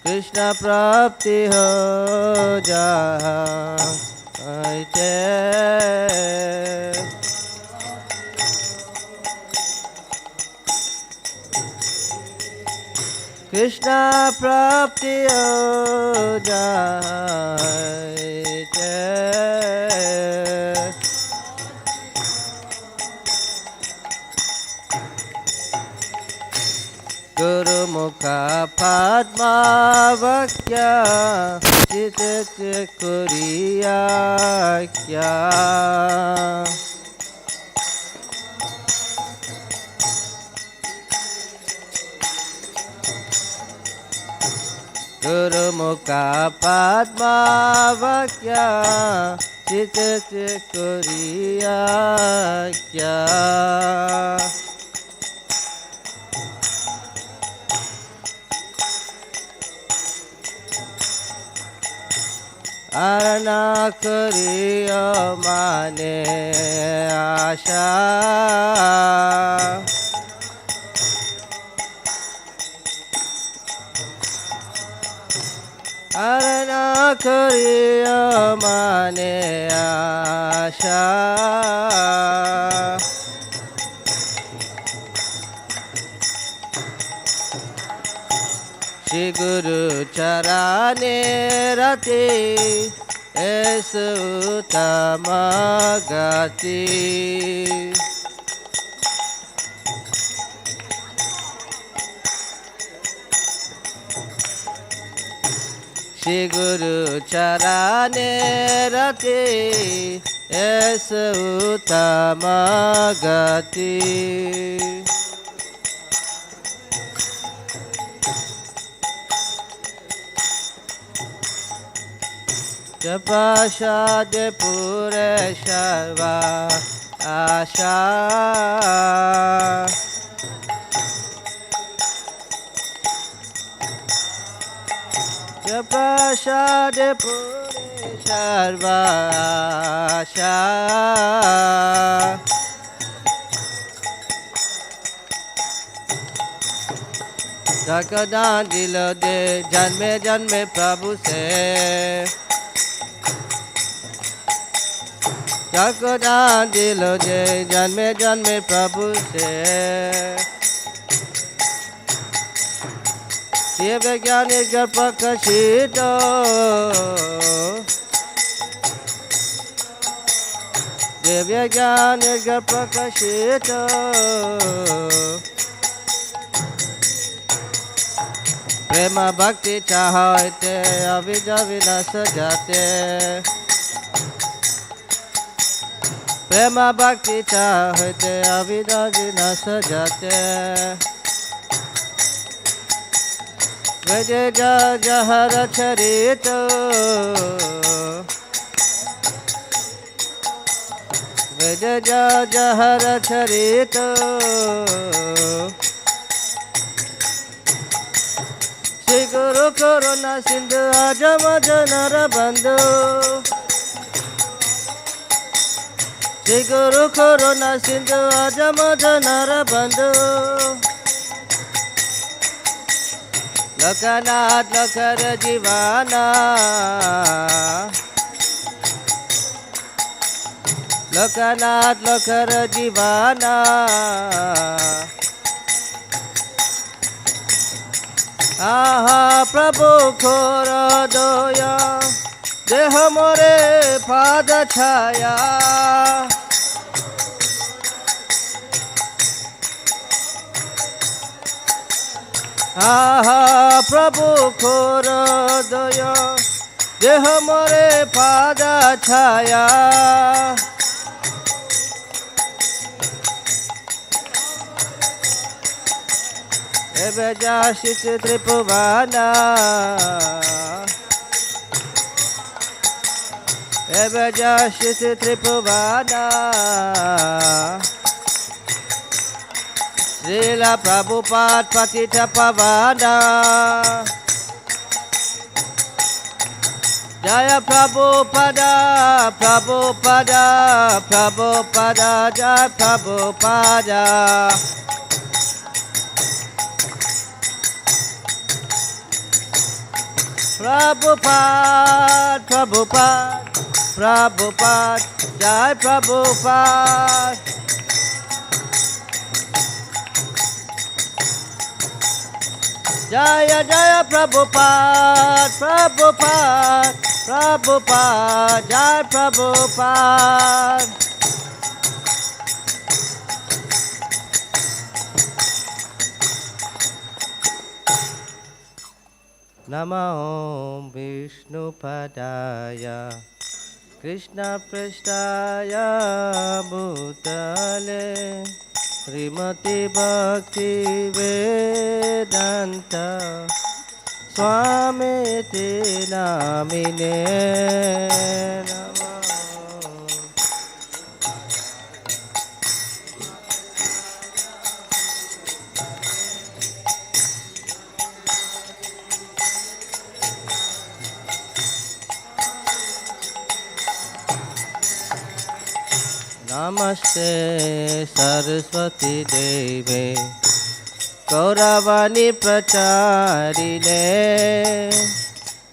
Krishna prapti ho jai Krishna prapti ho jai Guru Mukha Padma Vakya Chitete Kuriya Kya Guru Mukha Padma Vakya Chitete Kuriya Kya Arana kariyo mane asha Arana kariyo mane asha Shri Guru Charane Rati Esutama Gati Shri Guru Charane Rati Esutama Gati Jagannath Puri Sarva Asha Jagannath Puri Sarva Asha Jagannath dilo de janme janme Prabhu se Jagannath dilo de janme janme Prabhu se Ye vijnani gar prakashito Ye vijnani gar prakashito Prema bhakti chahate avija vinasa jate Prema bhakti chahate avija vinasa jate Veja jahara charito Veja jahara charito Shri Guru Corona Sindhu Ajama Janara Bandhu Shri Guru Corona Sindhu Ajama Janara Bandhu Lokanath Lokar Jivana Lokanath Lokar Jivana Aha Prabhu Khora Doya Deha More Pada Chaya Aha Prabhu Khora Doya Deha More Pada Chaya Eveja Shiti Tripuvana Eveja Shiti Tripuvana Srila Prabhupada Patita Pavana Jaya Prabhupada, Prabhupada, Prabhupada, Jaya Prabhupada. Prabhupada, Prabhupada, Prabhupada, Jai Prabhupada. Jaya Jaya Prabhupada, Prabhupada, Prabhupada, Jai Prabhupada. Namo Vishnu Padaya Krishna Prasthaya Bhutale Srimati Bhakti Vedanta Swamiti Namine Namo. Namaste Saraswati Deve Gauravani Pracharine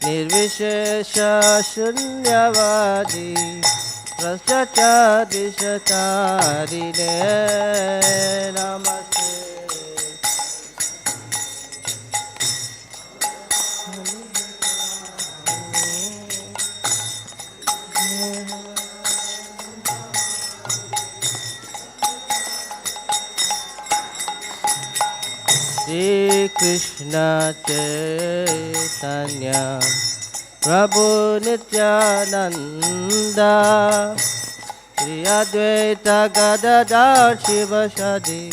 Nirvishesha Shunyavadi Praschachatishatarine Namaste. Shri Krishna Chaitanya Prabhu Nityananda Shri Advaita Gadadhar Shivasadi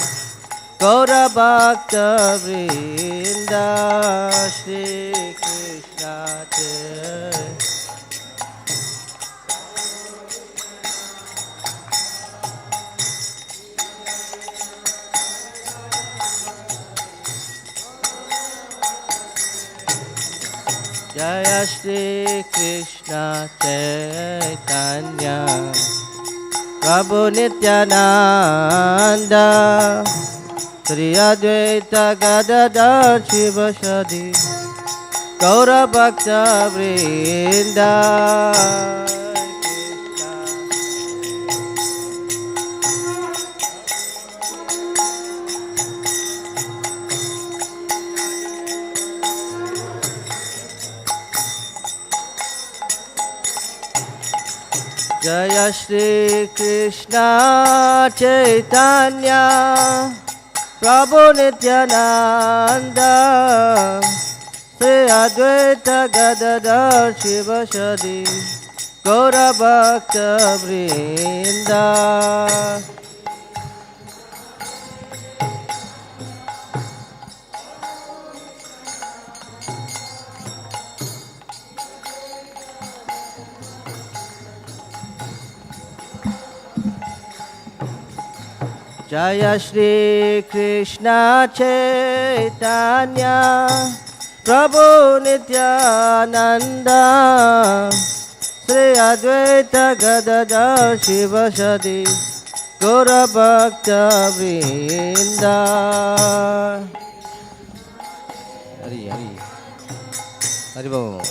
Gaura Bhakta Vrinda Shri Krishna Chaitanya. Jaya Shri Krishna Chaitanya Prabhu Nityananda Shri Advaita Gadadhar Shivasadi Gaura Bhakta Vrinda. Jaya Shri Krishna Chaitanya Prabhu Nityananda Shri Advaita Gadadhar Shivasadi Gaura Bhakta Vrinda. Jaya Shri Krishna Chaitanya Prabhu Nityananda Shri Advaita Gadadhar Shivasadi Gaura Bhakta Vrinda. Hari Hari Hari Bol.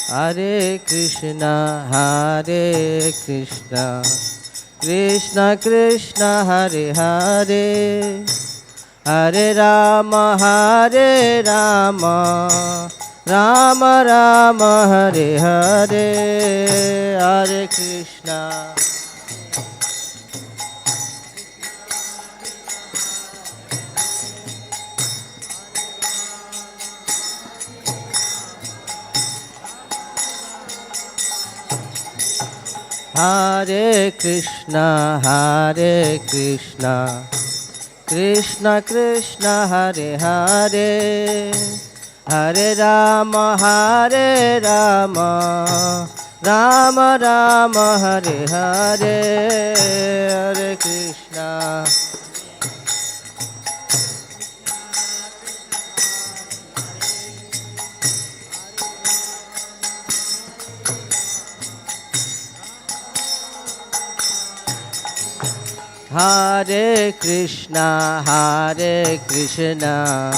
Hare Krishna, Krishna Krishna, Hare Hare, Hare Rama, Rama Rama, Hare Hare, Hare Krishna. Hare Krishna, Krishna Krishna, Hare Hare, Hare Rama, Rama Rama Hare Hare Hare Krishna Hare Krishna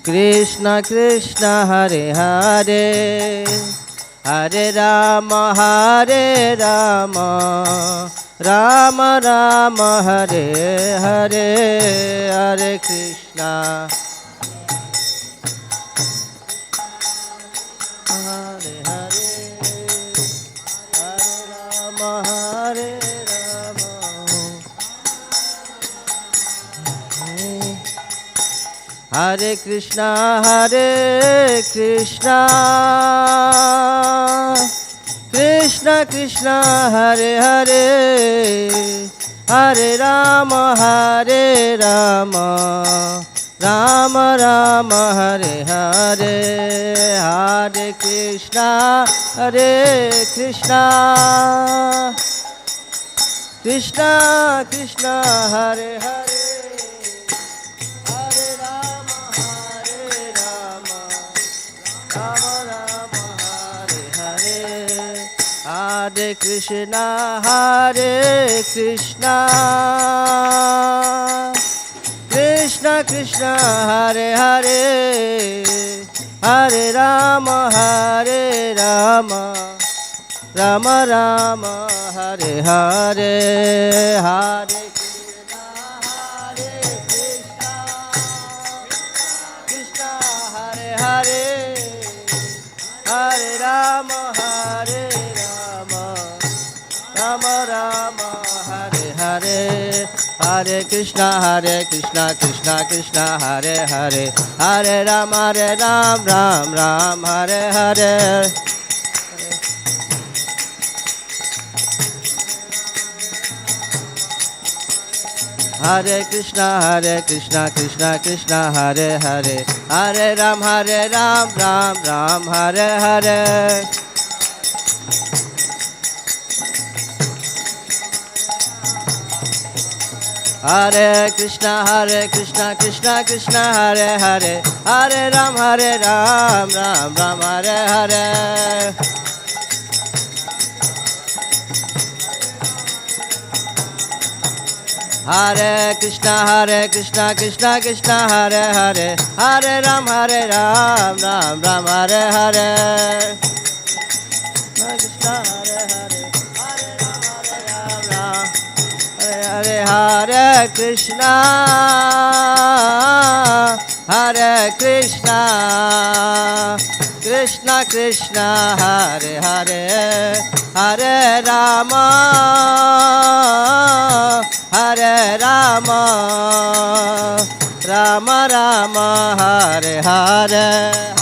Krishna Krishna Hare Hare Hare Rama Rama Rama Hare Hare Hare Krishna Hare Hare Hare Rama Hare Krishna Krishna Krishna Hare Hare Hare Rama Rama Rama Hare Hare Hare Krishna Krishna Krishna Hare Hare Hare Rama Rama Rama Hare Hare Hare Krishna Krishna Krishna Hare Hare Hare Rama Rama Rama Hare Hare Hare Krishna Krishna Hare Hare Hare Rama Rama Rama Hare Hare Hare Krishna Krishna Krishna Hare Hare Hare Ram Ram Hare Hare Hare Krishna Krishna Krishna Hare Hare Hare Ram Ram Hare Hare Hare Krishna Krishna Krishna Hare Hare Hare Ram Ram Hare Hare Hare Krishna Krishna Krishna Hare Hare Hare Ram Ram Hare Hare Hare Krishna Hare Ram Hare Hare Krishna Krishna Hare Hare Hare Rama Rama Rama Hare Hare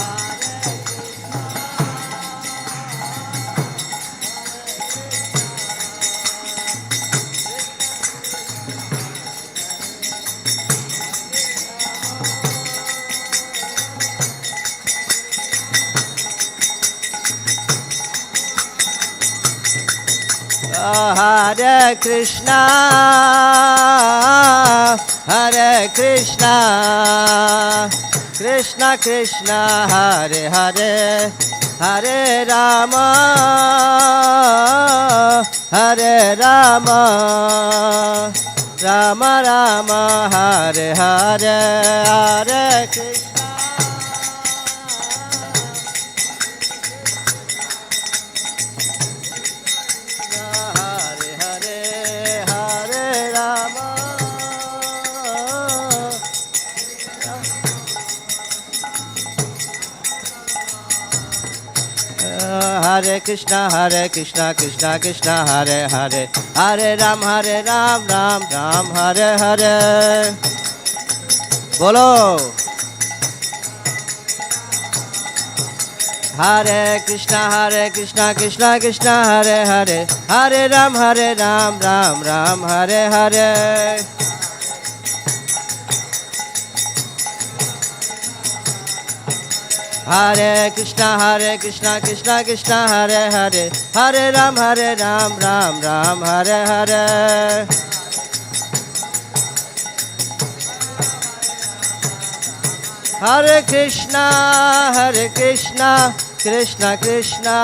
Hare Krishna Krishna Hare Hare Hare Rama Rama Rama Hare Hare Hare Krishna Hare Krishna Krishna Hare Hare Hare Ram Ram Hare Hare Bolo Hare Krishna Krishna Hare Hare Hare Ram Ram Hare Hare Hare Krishna Krishna Krishna Hare Hare Hare Ram Ram Ram Hare Hare Hare Krishna Krishna Krishna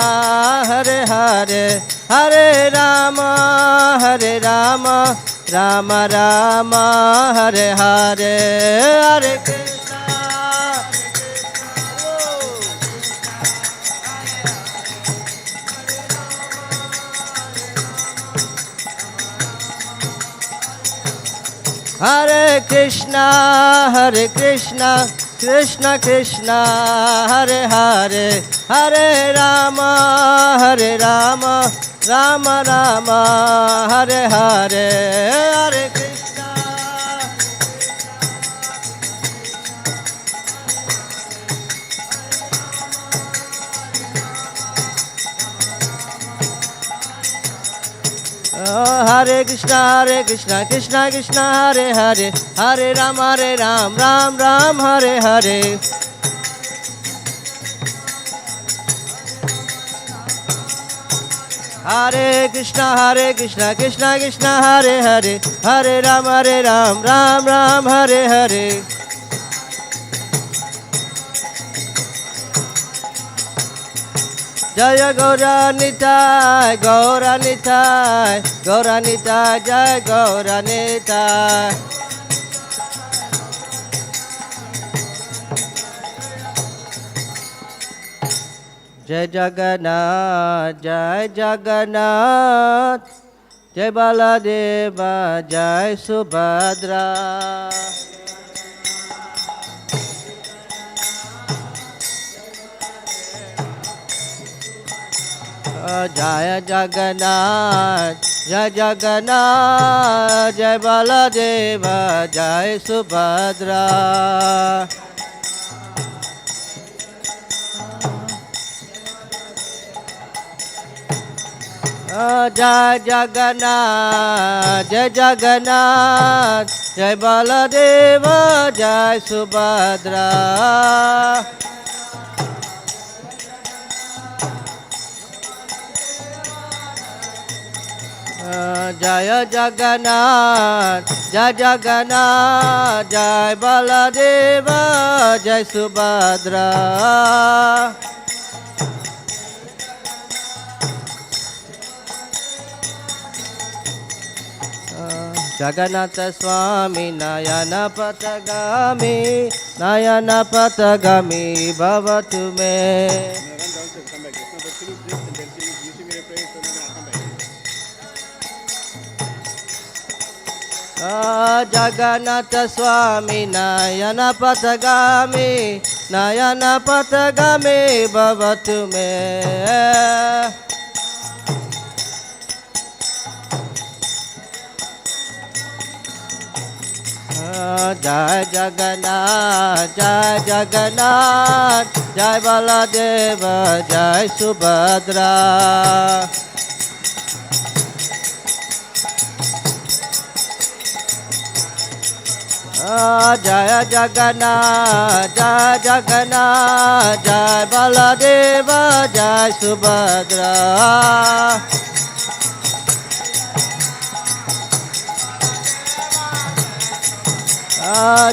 Hare Hare Hare Rama Rama Rama Hare Hare Hare Krishna Hare Krishna Krishna Krishna Hare Hare Hare Rama Rama Rama Hare Hare Hare Krishna Hare Krishna Krishna Krishna Hare Hare Hare Ram Ram Ram Hare Hare Hare Krishna Krishna Krishna Hare Hare Hare Ram Ram Ram Hare Hare Jaya Gauranitai Gauranitai Gauranitai Jaya Gauranitai Jai Jagannath Jai Jagannath Jai Baladeva Jai Subhadra Jaya Jagannath Jai Jagannath Jai Baladeva Jai Subhadra Jai Jagannath Jai Jagannath Jai Baladeva Jai Subhadra Jaya Jagannath Jai Jagannath Jai Baladeva Jai Subhadra Jagannath Swami Nayana Patagami Nayana Patagami Bhavatu me Jagannath Swami Nayana Patagami Nayana Patagami Bhavatu me Jai Jagannath Jai Jagannath Jai Baladeva Jai Subhadra Jaya Jagannath Jai Jagannath Jai Baladeva Jai Subhadra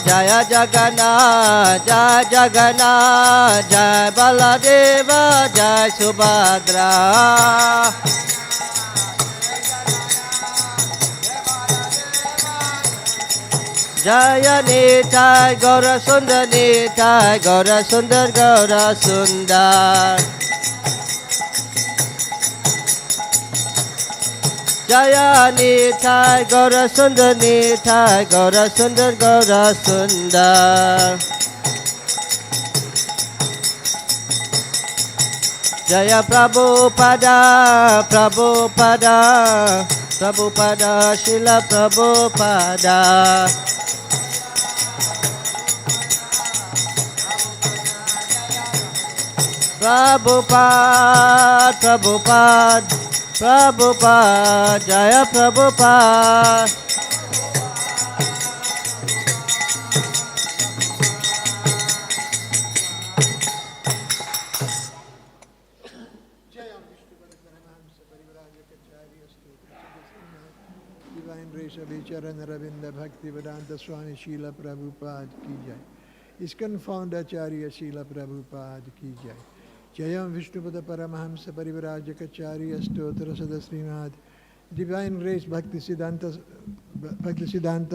Jaya Jagannath Jai Jagannath Jai Baladeva Jai Subhadra Jaya Nitai Gaura Sundar Nitai Gaura Sundar Gaura Sundar Jaya Nitai Gaura Sundar Nitai Gaura Sundar Gaura Sundar Jaya Prabhupada Prabhupada Prabhupada Srila Prabhupada Prabhupada Prabhupada Prabhupada Jaya Prabhupada Charan Ravinda Bhakti Vedanta Swami Srila Prabhupada ki jai. ISKCON founder Acharya Srila Prabhupada ki jai. Jayam Vishnupada Paramahamsa Parivrajakacarya Stotra Sada Srimad Divine Grace Bhaktisiddhanta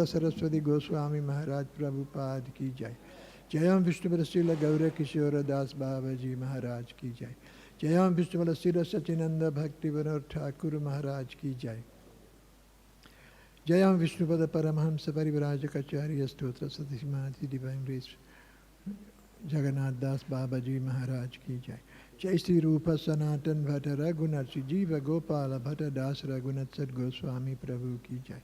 Saraswati Goswami Maharaj Prabhupada ki jai. Jayam Vishnupada Srila Gaura Kishora Das Babaji Maharaj ki jai. Jayam Vishnupada Srila Sachinanda Bhakti Vinod Thakur Maharaj ki jai. Jayam Vishnupada Paramahamsa Parivrajakacarya Stotra Sada Srimad Divine Grace Jagannath Das Babaji Maharaj ki jai. Jai Sri Rupa Sanatan Bhatta Raghunath Sri Jiva Gopala Bhatta Das Raghunath Sat Goswami Prabhu ki jai.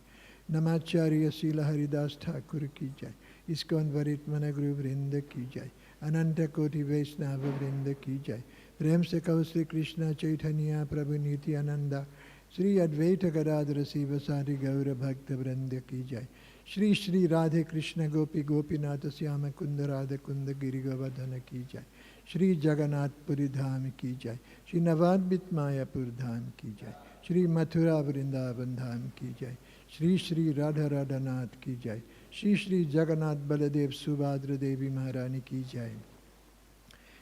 Namacharya Srila Haridas Thakur ki jai. ISKCON Varitmana Guru Vrinda ki jai. Ananta Koti Vaishnava Vrinda ki jai. Prem se Kau Sri Krishna Chaitanya Prabhu Niti Ananda Sri Advaita Gadadhara Siva Sari Gaura Bhakta Vrinda ki jai. Shri Shri Radhe Krishna Gopi Gopinatha Syama Kunda Radha Kunda Giri Govardhana ki jai. Shri Jagannath Puri Dham ki jai. Shri Navadvit Mayapur Dham ki jai. Shri Mathura Vrindavan Dham ki jai. Shri Shri Radha Radhanath ki jai. Shri Shri Jagannath Baladev Subhadra Devi Maharani ki jai.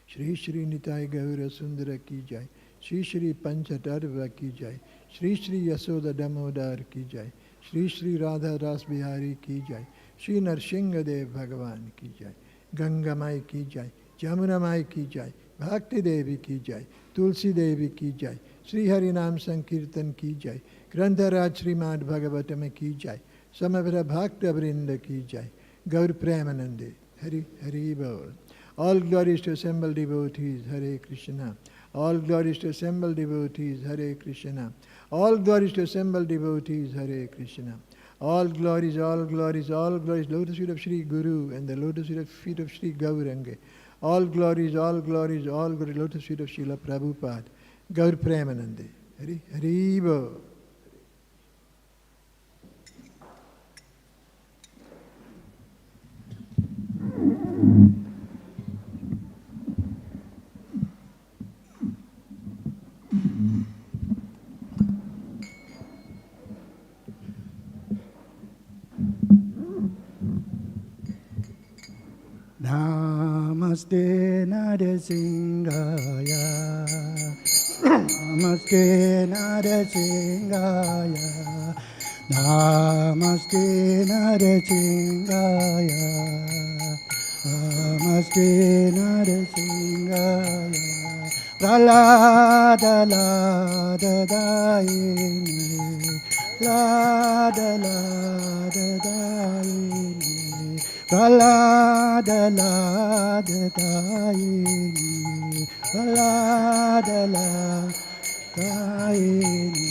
Shri Shri Nitai Gaura Sundara ki jai. Shri Shri Panchatarva ki jai. Shri Shri Yasoda Damodar ki jai. Shri Shri Radha Ras Bihari ki jai. Shri Narsinghadev Bhagavan ki jai. Ganga Mai ki jai. Jamuna Mai ki jai. Bhakti Devi ki jai. Tulsi Devi ki jai. Sri Harinam Sankirtan ki jai. Grantharaj Srimad Bhagavatam ki jai. Samavara Bhakta Vrinda ki jai. Gaur Premanande. Hari Hari Bol. All glories to assembled devotees. Hare Krishna. All glories to assembled devotees. Hare Krishna. All glories to assembled devotees. Hare Krishna. All glories, all glories, all glories. Lotus feet of Sri Guru and the lotus feet of Sri Gauranga. All glories, all glories, all glories. Lotus feet of Srila Prabhupada. Gaur Premanande. Hari Hari Bo. Namaste Narasimhaya. Namaste Narasimhaya. Namaste Narasimhaya. Namaste Narasimhaya. Pralada lada dayini. Lada lada dayini. Pralada lada dayini. Pralada lada dayini.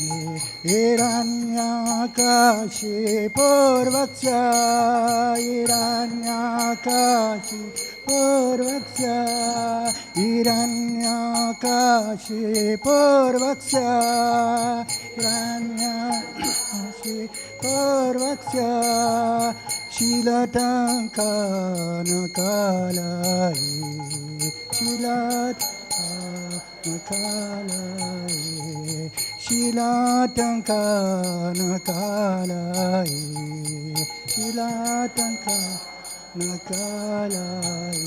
Hiranyakashi Purvaksha. Hiranyakashi Purvaksha. Hiranyakashi Purvaksha. Hiranyakashi Purvaksha. Shilatankana kalai. Shilatankana kalai. Shilatankana kalai. Shilatankana Nakalai.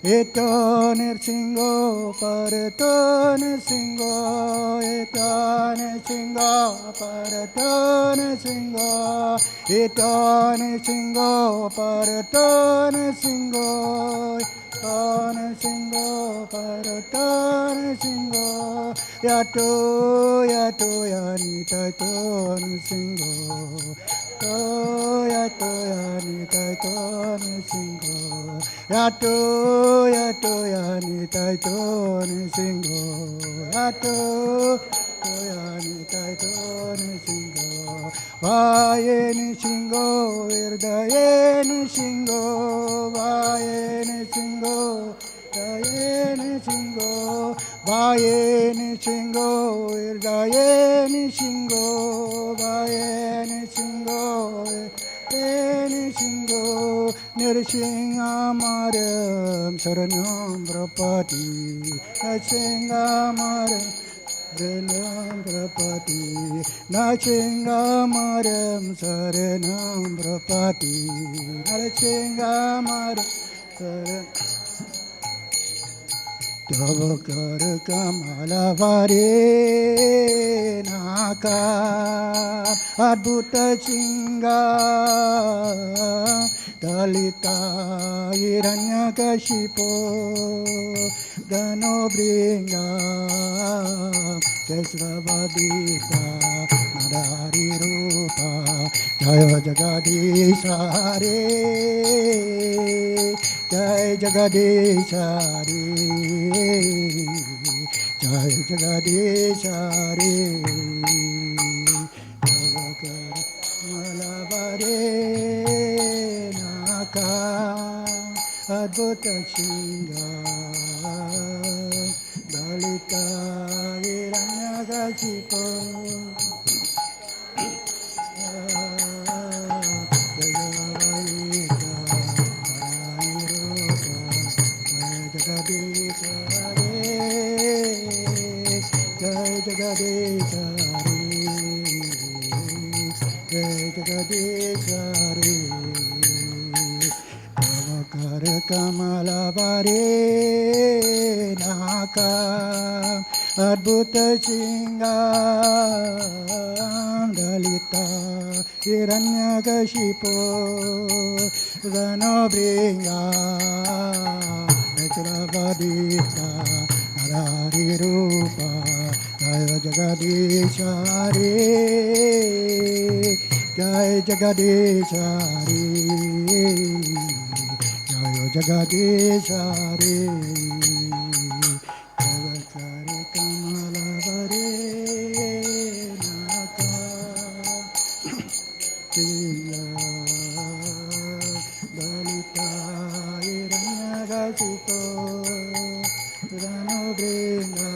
Eto nirsingo parato nirsingo. Eto nirsingo parato nirsingo. Eto nirsingo parato nirsingo. Eto nirsingo parato nirsingo. Yato yato yanita to nirsingo. Yato yanita to nirsingo. Yato yato yanita to nirsingo. Yato yanita to nirsingo. Vaye nirsingo virdaye nirsingo. Vaye nirsingo virdaye nirsingo. Vaye nirsingo virdaye nirsingo. Vaye nirsingo Nishingo Nirishingamaram Saranam Prapati Nirishingamaram Saranam Prapati Nachingamaram Saranam Prapati Nachingamaram Saranam Tavakar Kamalavare Naka Adbhuta Chinga Dalita Hiranyakashipo Dano Bringa Kesravadita Nadari Rupa Jaya Jagadisha Hare Jai Jagadisha Hare Jai Jagadisha Hare Tavakar Malavare Naka Adbhuta Chinga Dalita Hiranyakashipo Kamalavare Naka Adbhuta Chinga Dalita Hiranyakashipo Dano Bringa Ekravadita Narari Rupa Jaya Jagadisha Hare Jaya Jagadisha Hare Jaya Jagadisha Hare Tavakar Kamalavare Naka Chinga Dalita Hiranyakashipo Dano Bringa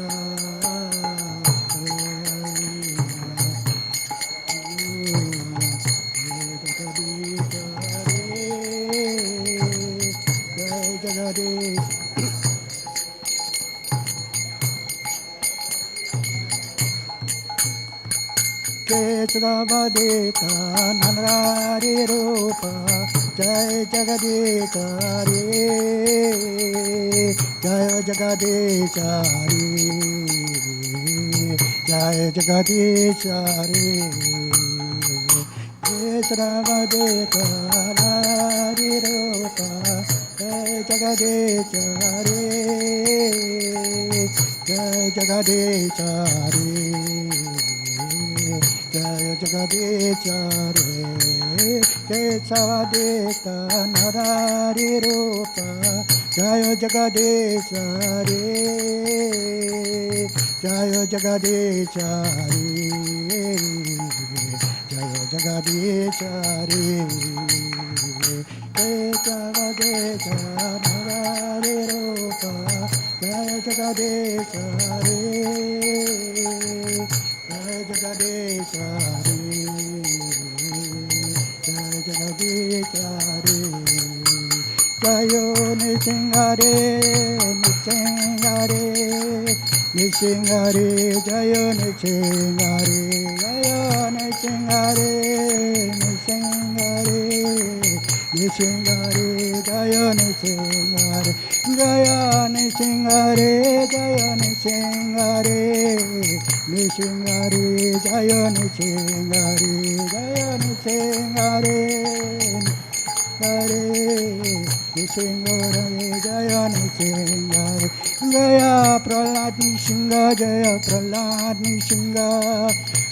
Kesravadita Nanrari Rupa Jai Jagadisha Hare Jai Jagadisha Hare Jai Jagadisha Hare Kesravadita Nanrari Rupa Jai Jagadisha Hare Jai Jagadisha Hare Jaya Jagadisha Hare Kesavadita Narari Rupa Jaya Jagadisha Hare Jaya Jagadisha Hare Jaya Jagadisha Hare Kesavadita Narari Rupa Jaya Jagadisha Hare Jai Jagadisha Hare Jai Jagadisha Hare Jayo Nisingare Nisingare Nisingare Jayo Nisingare Jayo Nisingare Nisingare Nisingare Jayo Nisingare Jaya Nisingare Jaya Nisingare Nisingare Jaya Nisingare Jaya Nisingare Hare Nisingare Jaya Nisingare Jaya Prahlad Nishinga Jaya Prahlad Nishinga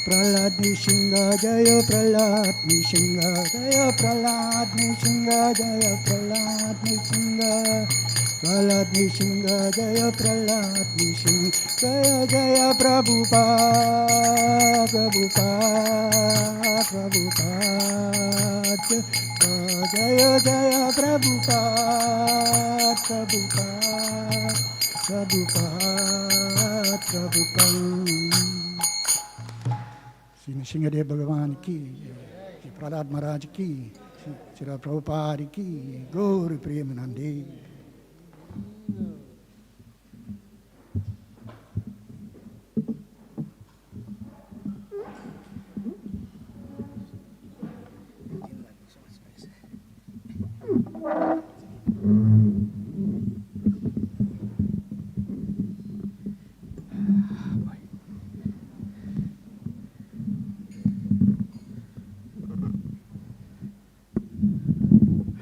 Prahlad Nishinga Jaya Prahlad Nishinga Jaya Prahlad Nishinga Jaya Prahlad Nishinga Prahlad Nishinga Jaya Prahlad Nishinga Jaya Jaya Prabhupada Prabhupada Prabhupada Jaya Jaya Prabhupada Prabhupada Prabhupada Prabhupada Sri Nrsimhadev Bhagavan ki Sri Prahlad Maharaj ki Sri Prabhupada ki Gaur Premanande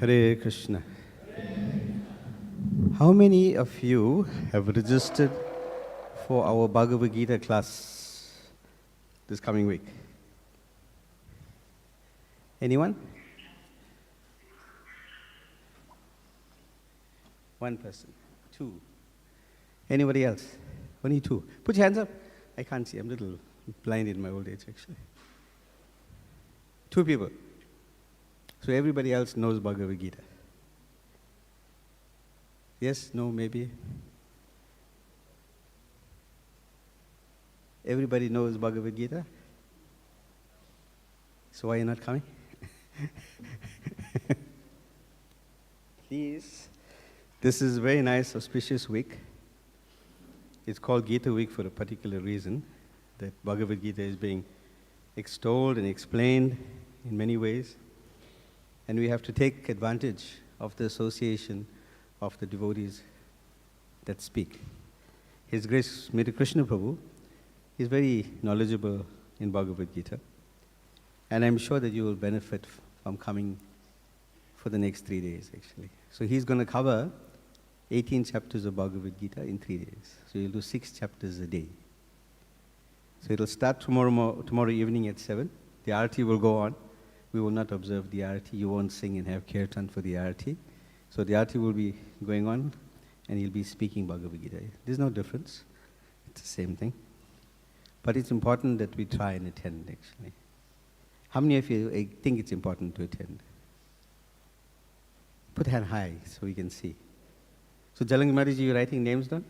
Hare Krishna. How many of you have registered for our Bhagavad Gita class this coming week? Anyone? One person. Two. Anybody else? Only two. Put your hands up. I can't see. I'm a little blind in my old age, actually. Two people. So everybody else knows Bhagavad Gita. Yes? No? Maybe? Everybody knows Bhagavad Gita? So why are you not coming? Please. This is a very nice, auspicious week. It's called Gita Week for a particular reason, that Bhagavad Gita is being extolled and explained in many ways. And we have to take advantage of the association of the devotees that speak. His Grace Mr. Krishna Prabhu is very knowledgeable in Bhagavad Gita. And I'm sure that you will benefit from coming for the next 3 days, actually. So he's going to cover 18 chapters of Bhagavad Gita in 3 days. So you'll do 6 chapters a day. So it'll start tomorrow evening at 7. The Arati will go on. We will not observe the Arati. You won't sing and have kirtan for the Arati. So the Arati will be going on, and he'll be speaking Bhagavad Gita. There's no difference. It's the same thing. But it's important that we try and attend, actually. How many of you think it's important to attend? Put hand high so we can see. So Jalangi Maharaji, you're writing names down?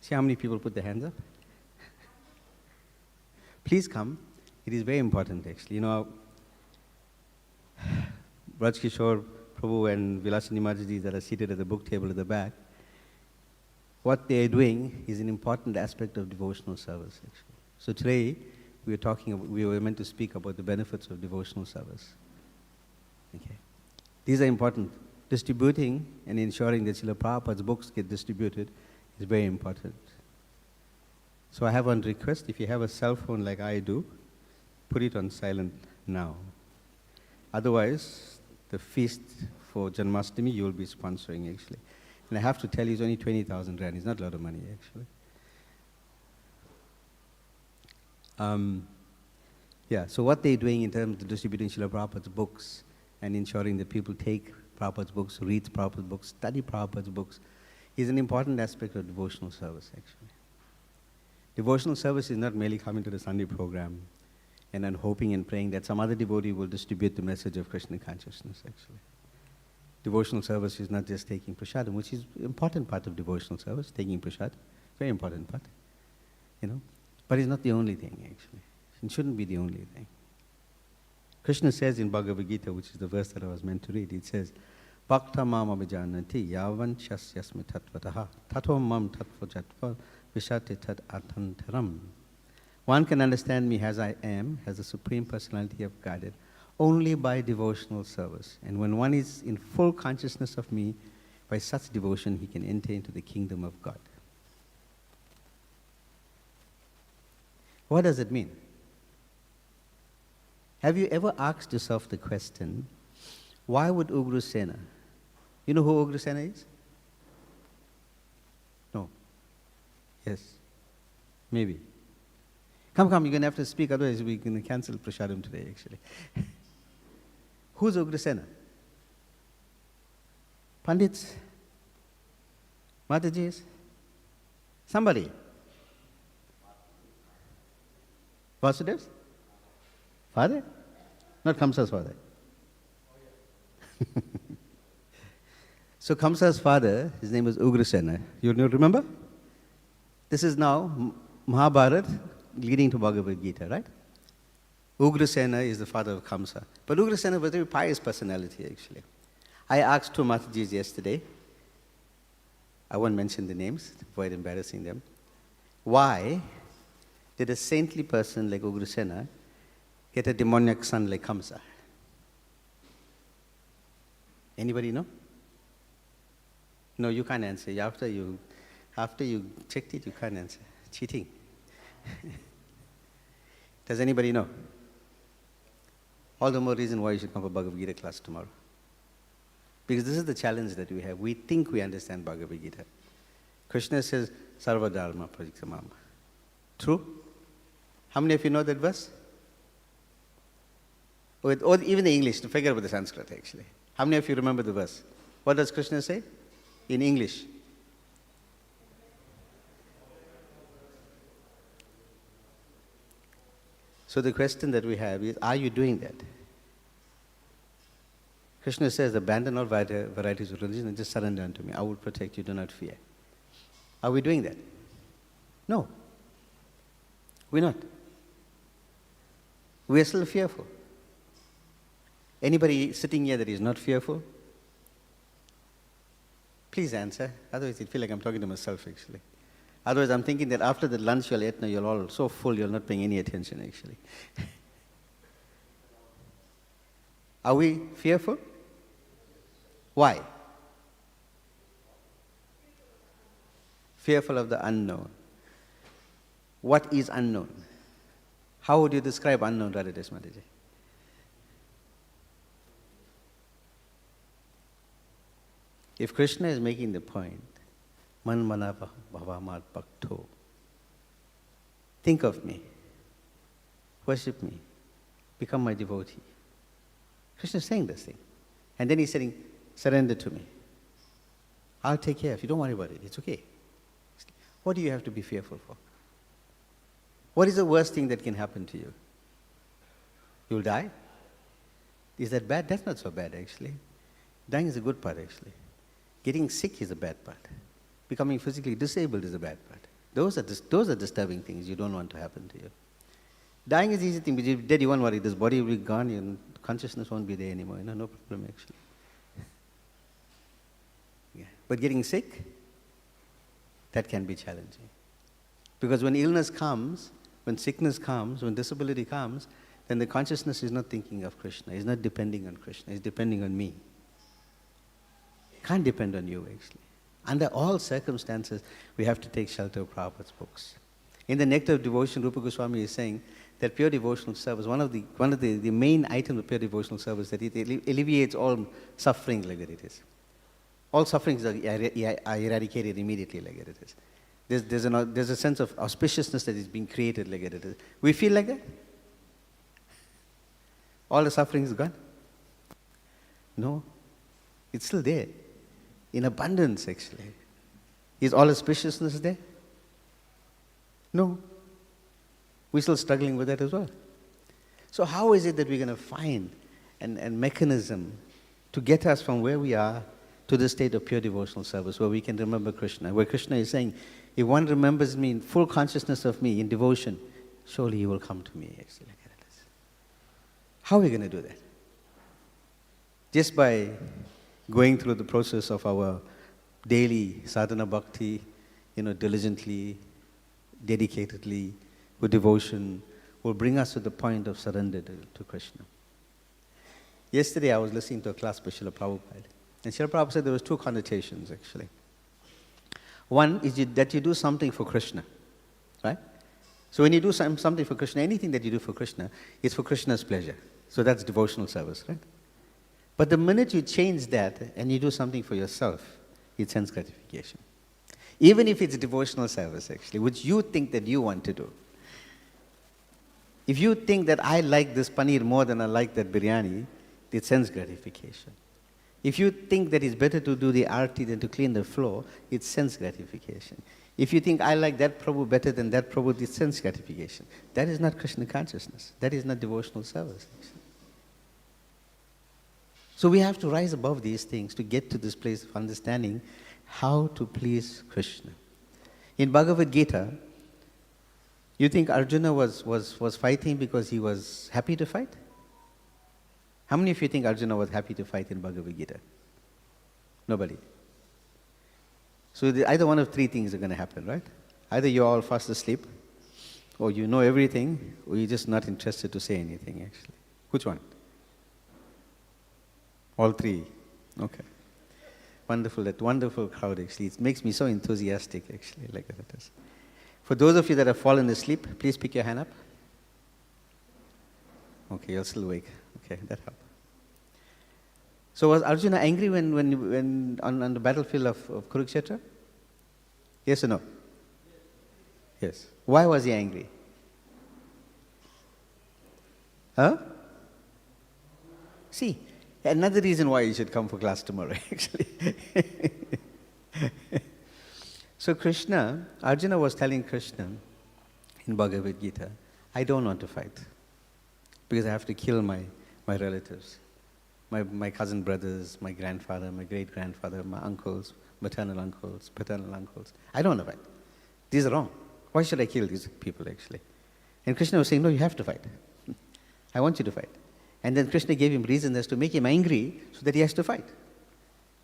See how many people put their hands up? Please come. It is very important, actually. You know, Raj Kishore Prabhu and Vilasini Maharaji that are seated at the book table at the back, what they are doing is an important aspect of devotional service, actually. So today, we were meant to speak about the benefits of devotional service. Okay. These are important. Distributing and ensuring that Srila Prabhupada's books get distributed is very important. So I have one request. If you have a cell phone like I do, put it on silent now. Otherwise, the feast for Janmashtami you will be sponsoring, actually. And I have to tell you, it's only 20,000 rand. It's not a lot of money, actually. So what they're doing in terms of distributing Srila Prabhupada's books and ensuring that people take Prabhupada's books, read Prabhupada's books, study Prabhupada's books, is an important aspect of devotional service, actually. Devotional service is not merely coming to the Sunday program and then hoping and praying that some other devotee will distribute the message of Krishna consciousness, actually. Devotional service is not just taking prasadam, which is an important part of devotional service, taking prasad, very important part, you know. But it's not the only thing, actually. It shouldn't be the only thing. Krishna says in Bhagavad Gita, which is the verse that I was meant to read, it says, Bhakta mam abhijanati yavan shasyasmi tatvataha tato mam tatvajatva vishate tat atantaram. One can understand me as I am, as the Supreme Personality of Godhead, only by devotional service. And when one is in full consciousness of me, by such devotion, he can enter into the kingdom of God. What does it mean? Have you ever asked yourself the question, why would Ugrasena? You know who Ugrasena is? No. Yes. Maybe. Come, you're going to have to speak, otherwise we're going to cancel Prasadam today, actually. Who's Ugrasena? Pandits? Matajis? Somebody? Vasudev's? Father? Not Kamsa's father. So Kamsa's father, his name was Ugrasena. You remember? This is now Mahabharata leading to Bhagavad Gita, right? Ugrasena is the father of Kamsa. But Ugrasena was a very pious personality, actually. I asked two Matajis yesterday, I won't mention the names to avoid embarrassing them, why did a saintly person like Ugrasena get a demoniac son like Kamsa? Anybody know? No, you can't answer. After you checked it, you can't answer. Cheating. Does anybody know? All the more reason why you should come for Bhagavad Gita class tomorrow. Because this is the challenge that we have. We think we understand Bhagavad Gita. Krishna says, Sarva Dharma Parisamam. True? How many of you know that verse? Or even the English, to forget about the Sanskrit actually. How many of you remember the verse? What does Krishna say? In English. So the question that we have is, are you doing that? Krishna says, abandon all varieties of religion and just surrender unto me. I will protect you, do not fear. Are we doing that? No. We're not. We are still fearful. Anybody sitting here that is not fearful? Please answer. Otherwise, I feel like I'm talking to myself, actually. Otherwise, I'm thinking that after the lunch you'll eat, you're all so full, you're not paying any attention, actually. Are we fearful? Why? Fearful of the unknown. What is unknown? How would you describe unknown, Radhadesh Mataji? If Krishna is making the point, Man manava bhavamat bhakto, think of me, worship me, become my devotee. Krishna is saying this thing. And then he's saying, surrender to me. I'll take care of you. Don't worry about it. It's okay. What do you have to be fearful for? What is the worst thing that can happen to you? You'll die? Is that bad? That's not so bad, actually. Dying is a good part, actually. Getting sick is a bad part. Becoming physically disabled is a bad part. Those are disturbing things you don't want to happen to you. Dying is an easy thing, but if you're dead, you won't worry. This body will be gone, and consciousness won't be there anymore. No problem, actually. Yeah. But getting sick, that can be challenging. Because when illness comes, when sickness comes, when disability comes, then the consciousness is not thinking of Krishna. It's not depending on Krishna. It's depending on me. Can't depend on you, actually. Under all circumstances, we have to take shelter of Prabhupada's books. In the Nectar of Devotion, Rupa Goswami is saying that pure devotional service, one of the main items of pure devotional service, that it alleviates all suffering like that it is. All sufferings are eradicated immediately like that it is. There's a sense of auspiciousness that is being created like that it is. We feel like that? All the suffering is gone? No. It's still there. In abundance, actually. Is all auspiciousness there? No. We're still struggling with that as well. So how is it that we're going to find a mechanism to get us from where we are to the state of pure devotional service, where we can remember Krishna, where Krishna is saying, if one remembers me in full consciousness of me, in devotion, surely he will come to me, actually. How are we going to do that? Just by going through the process of our daily sadhana bhakti, diligently, dedicatedly, with devotion, will bring us to the point of surrender to Krishna. Yesterday I was listening to a class by Srila Prabhupada, and Srila Prabhupada said there was two connotations, actually. One is that you do something for Krishna, right? So when you do something for Krishna, anything that you do for Krishna is for Krishna's pleasure. So that's devotional service, right? But the minute you change that and you do something for yourself, it's sense gratification. Even if it's devotional service, actually, which you think that you want to do. If you think that I like this paneer more than I like that biryani, it's sense gratification. If you think that it's better to do the arti than to clean the floor, it's sense gratification. If you think I like that Prabhu better than that Prabhu, it's sense gratification. That is not Krishna consciousness. That is not devotional service, actually. So we have to rise above these things to get to this place of understanding how to please Krishna. In Bhagavad Gita, you think Arjuna was fighting because he was happy to fight? How many of you think Arjuna was happy to fight in Bhagavad Gita? Nobody. So either one of three things are going to happen, right? Either you're all fast asleep, or you know everything, or you're just not interested to say anything, actually. Which one? All three. Okay. Wonderful. That wonderful crowd, actually. It makes me so enthusiastic, actually, like that it is. For those of you that have fallen asleep, please pick your hand up. Okay, you're still awake. Okay, that helped. So was Arjuna angry when on the battlefield of Kurukshetra? Yes or no? Yes. Why was he angry? Huh? See, another reason why you should come for class tomorrow, actually. So Arjuna was telling Krishna in Bhagavad Gita, I don't want to fight because I have to kill my relatives, my cousin brothers, my grandfather, my great-grandfather, my uncles, maternal uncles, paternal uncles. I don't want to fight. These are wrong. Why should I kill these people, actually? And Krishna was saying, no, you have to fight. I want you to fight. And then Krishna gave him reasons as to make him angry so that he has to fight.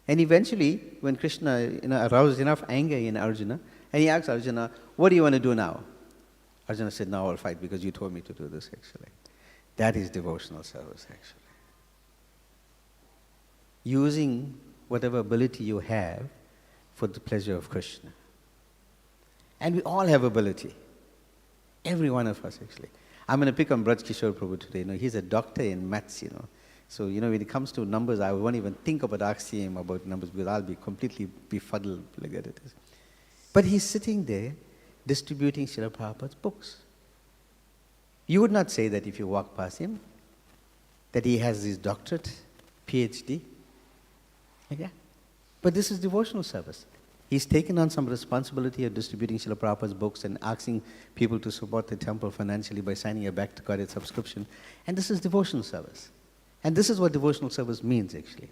And eventually, when Krishna aroused enough anger in Arjuna, and he asked Arjuna, what do you want to do now? Arjuna said, now I'll fight because you told me to do this, actually. That is devotional service, actually. Using whatever ability you have for the pleasure of Krishna. And we all have ability. Every one of us, actually. I'm going to pick on Braj Kishore Prabhu today. He's a doctor in maths, So, when it comes to numbers, I won't even think about asking him about numbers because I'll be completely befuddled like that it is. But he's sitting there distributing Srila Prabhupada's books. You would not say that if you walk past him, that he has his doctorate, PhD. Yeah. But this is devotional service. He's taken on some responsibility of distributing Srila Prabhupada's books and asking people to support the temple financially by signing a Back to God subscription. And this is devotional service. And this is what devotional service means, actually.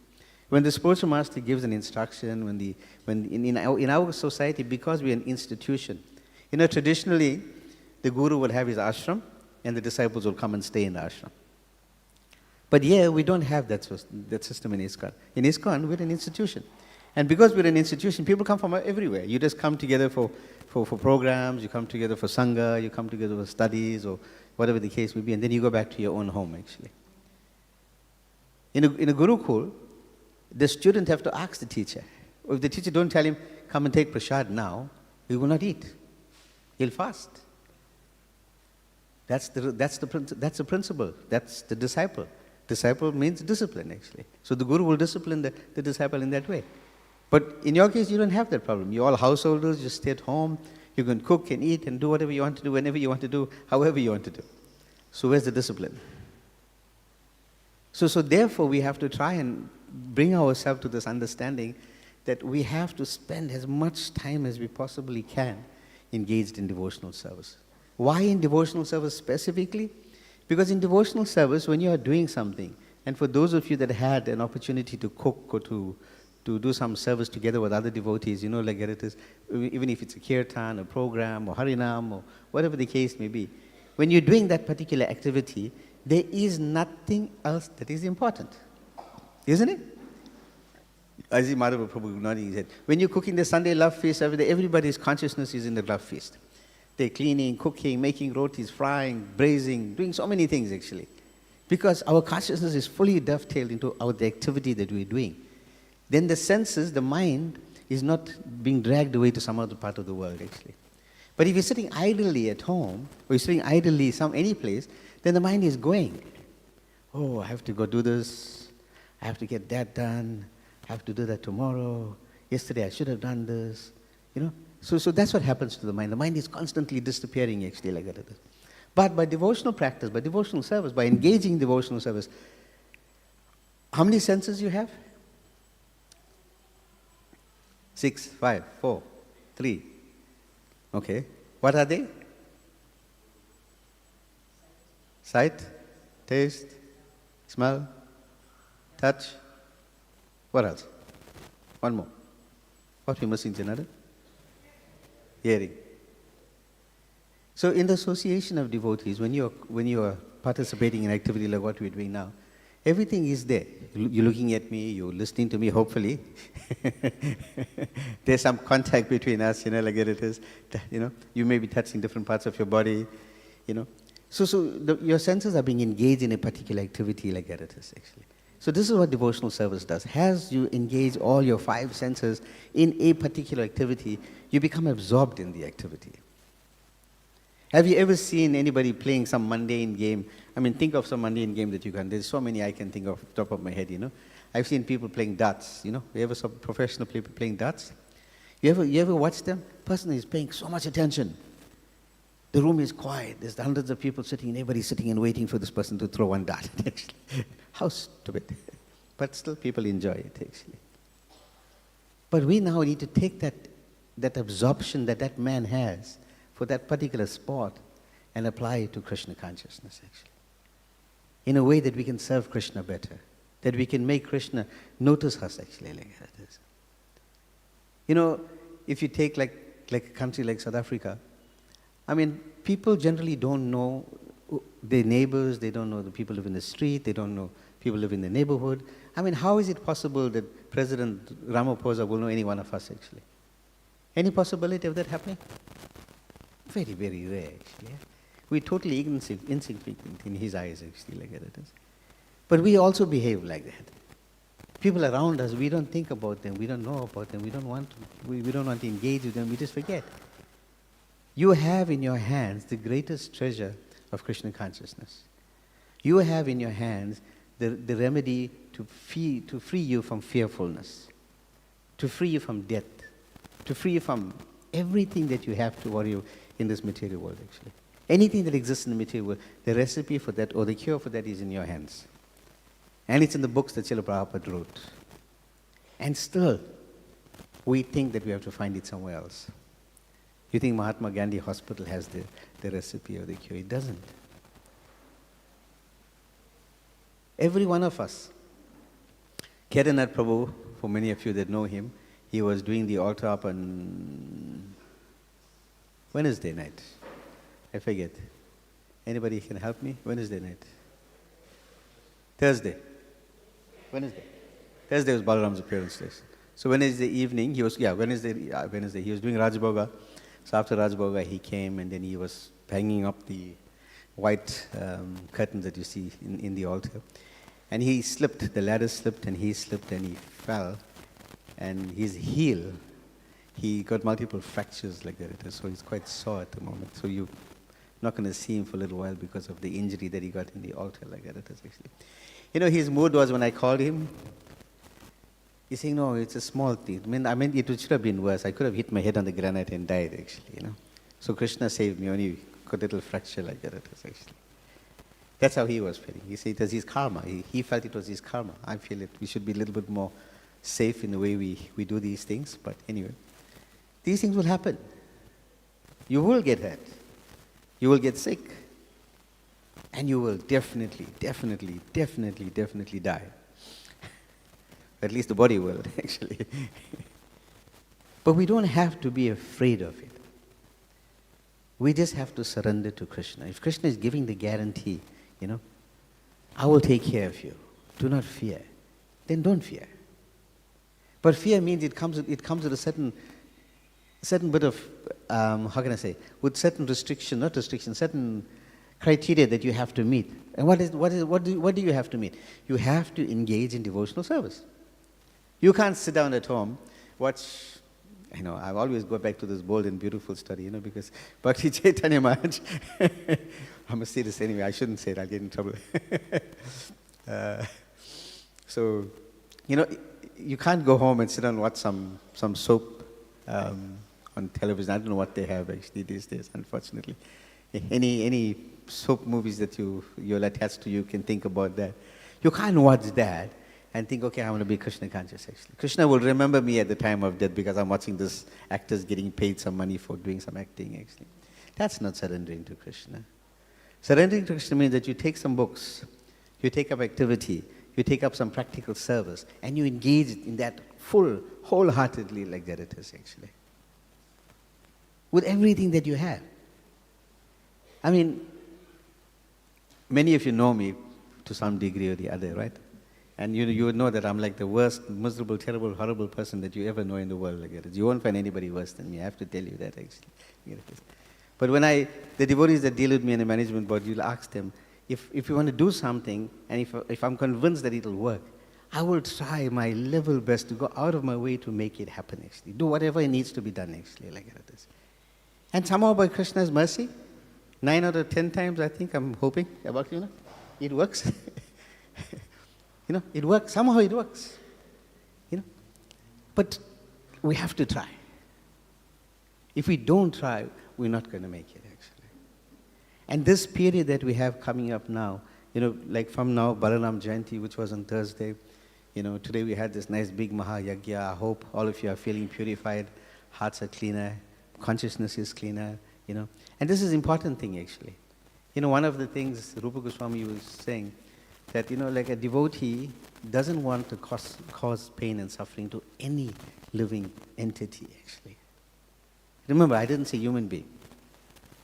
When the spiritual master gives an instruction, in our society, because we're an institution, traditionally, the guru would have his ashram, and the disciples will come and stay in the ashram. But here, we don't have that system in ISKCON. In ISKCON, we're an institution. And because we're an institution, people come from everywhere. You just come together for programs, you come together for sangha, you come together for studies, or whatever the case may be, and then you go back to your own home, actually. In a Gurukul, the student have to ask the teacher. If the teacher don't tell him, come and take prasad now, he will not eat. He'll fast. That's the principle. That's the disciple. Disciple means discipline, actually. So the guru will discipline the disciple in that way. But in your case, you don't have that problem. You're all householders, you stay at home, you can cook and eat and do whatever you want to do, whenever you want to do, however you want to do. So where's the discipline? So therefore, we have to try and bring ourselves to this understanding that we have to spend as much time as we possibly can engaged in devotional service. Why in devotional service specifically? Because in devotional service, when you are doing something, and for those of you that had an opportunity to cook or to do some service together with other devotees, like it is, even if it's a kirtan, a program, or harinam, or whatever the case may be, when you're doing that particular activity, there is nothing else that is important. Isn't it? As Madhava Prabhu nodding his head. When you're cooking the Sunday love feast every day, everybody's consciousness is in the love feast. They're cleaning, cooking, making rotis, frying, braising, doing so many things, actually. Because our consciousness is fully dovetailed into the activity that we're doing. Then the senses, the mind, is not being dragged away to some other part of the world, actually. But if you're sitting idly at home, or you're sitting idly any place, then the mind is going. Oh, I have to go do this. I have to get that done. I have to do that tomorrow. Yesterday I should have done this. So that's what happens to the mind. The mind is constantly disappearing, actually, like that. But by devotional practice, by devotional service, by engaging in devotional service, how many senses you have? 6, 5, 4, 3. Okay. What are they? Sight, taste, smell, touch. What else? One more. What we missing, Janada? Hearing. So in the association of devotees, when you are participating in activity like what we're doing now, everything is there. You're looking at me, you're listening to me, hopefully. There's some contact between us, like it is. You may be touching different parts of your body, So your senses are being engaged in a particular activity like that it is, actually. So this is what devotional service does. As you engage all your 5 senses in a particular activity, you become absorbed in the activity. Have you ever seen anybody playing some mundane game? I mean, think of some mundane game that you can. There's so many I can think of off the top of my head, I've seen people playing darts, you ever saw professional people playing darts? You ever watch them? Person is paying so much attention. The room is quiet. There's hundreds of people sitting, and everybody's sitting and waiting for this person to throw one dart. How stupid. But still people enjoy it, actually. But we now need to take that absorption that man has for that particular sport and apply it to Krishna consciousness, actually. In a way that we can serve Krishna better, that we can make Krishna notice us, actually, like that is. If you take like a country like South Africa, people generally don't know their neighbors, they don't know the people who live in the street, they don't know people who live in the neighborhood. How is it possible that President Ramaphosa will know any one of us, actually? Any possibility of that happening? Very, very rare, actually. Yeah? We're totally insignificant in his eyes, actually, like that it is. But we also behave like that. People around us, we don't think about them, we don't know about them, we don't want to engage with them, we just forget. You have in your hands the greatest treasure of Krishna consciousness. You have in your hands the remedy to free you from fearfulness, to free you from death, to free you from everything that you have to worry in this material world, actually. Anything that exists in the material world, the recipe for that or the cure for that is in your hands. And it's in the books that Srila Prabhupada wrote. And still, we think that we have to find it somewhere else. You think Mahatma Gandhi Hospital has the recipe or the cure? It doesn't. Every one of us. Jagannath Prabhu, for many of you that know him, he was doing the altar up on Wednesday night. I forget. Anybody can help me? Wednesday night. Thursday. Wednesday. Thursday was Balaram's appearance day. So Wednesday evening, he was, Wednesday, he was doing Rajbhoga. So after Rajbhoga, he came and then he was hanging up the white curtains that you see in the altar. And he slipped, the ladder slipped and he slipped and he fell. And his heel, he got multiple fractures like that. So he's quite sore at the moment. So you're not going to see him for a little while because of the injury that he got in the altar like that. Actually. His mood was when I called him, he's saying, no, it's a small thing. It should have been worse. I could have hit my head on the granite and died, actually, So Krishna saved me, only got a little fracture like that, actually. That's how he was feeling. He said it was his karma. He felt it was his karma. I feel it. We should be a little bit more safe in the way we do these things. But anyway, these things will happen. You will get hurt. You will get sick. And you will definitely die. At least the body will, actually. But we don't have to be afraid of it. We just have to surrender to Krishna. If Krishna is giving the guarantee, I will take care of you. Do not fear. Then don't fear. But fear means it comes with a certain bit of, with certain certain criteria that you have to meet. And what do you have to meet? You have to engage in devotional service. You can't sit down at home, watch. I always go back to this bold and beautiful story, because Bhakti Chaitanya Maharaj, I must say this anyway, I shouldn't say it, I'll get in trouble. You can't go home and sit and watch some soap on television. I don't know what they have actually these days, unfortunately. Any soap movies that you're attached to, you can think about that. You can't watch that and think, okay, I'm going to be Krishna conscious, actually. Krishna will remember me at the time of death because I'm watching this actors getting paid some money for doing some acting, actually. That's not surrendering to Krishna. Surrendering to Krishna means that you take some books, you take up activity, you take up some practical service, and you engage in that wholeheartedly like that it is, actually. With everything that you have. Many of you know me to some degree or the other, right? And you would know that I'm like the worst, miserable, terrible, horrible person that you ever know in the world. Like that. You won't find anybody worse than me. I have to tell you that, actually. But when the devotees that deal with me in the management board, you'll ask them, if you want to do something, and if I'm convinced that it'll work, I will try my level best to go out of my way to make it happen, actually. Do whatever needs to be done, actually, like that. And somehow by Krishna's mercy, 9 out of 10 times, I think, I'm hoping, about, it works. It works. Somehow it works. But we have to try. If we don't try, we're not going to make it, actually. And this period that we have coming up now, like from now, Balaram Jayanti, which was on Thursday, today we had this nice big Mahayagya. I hope all of you are feeling purified, hearts are cleaner, consciousness is cleaner, And this is an important thing, actually. One of the things Rupa Goswami was saying, that, like a devotee doesn't want to cause pain and suffering to any living entity, actually. Remember, I didn't say human being.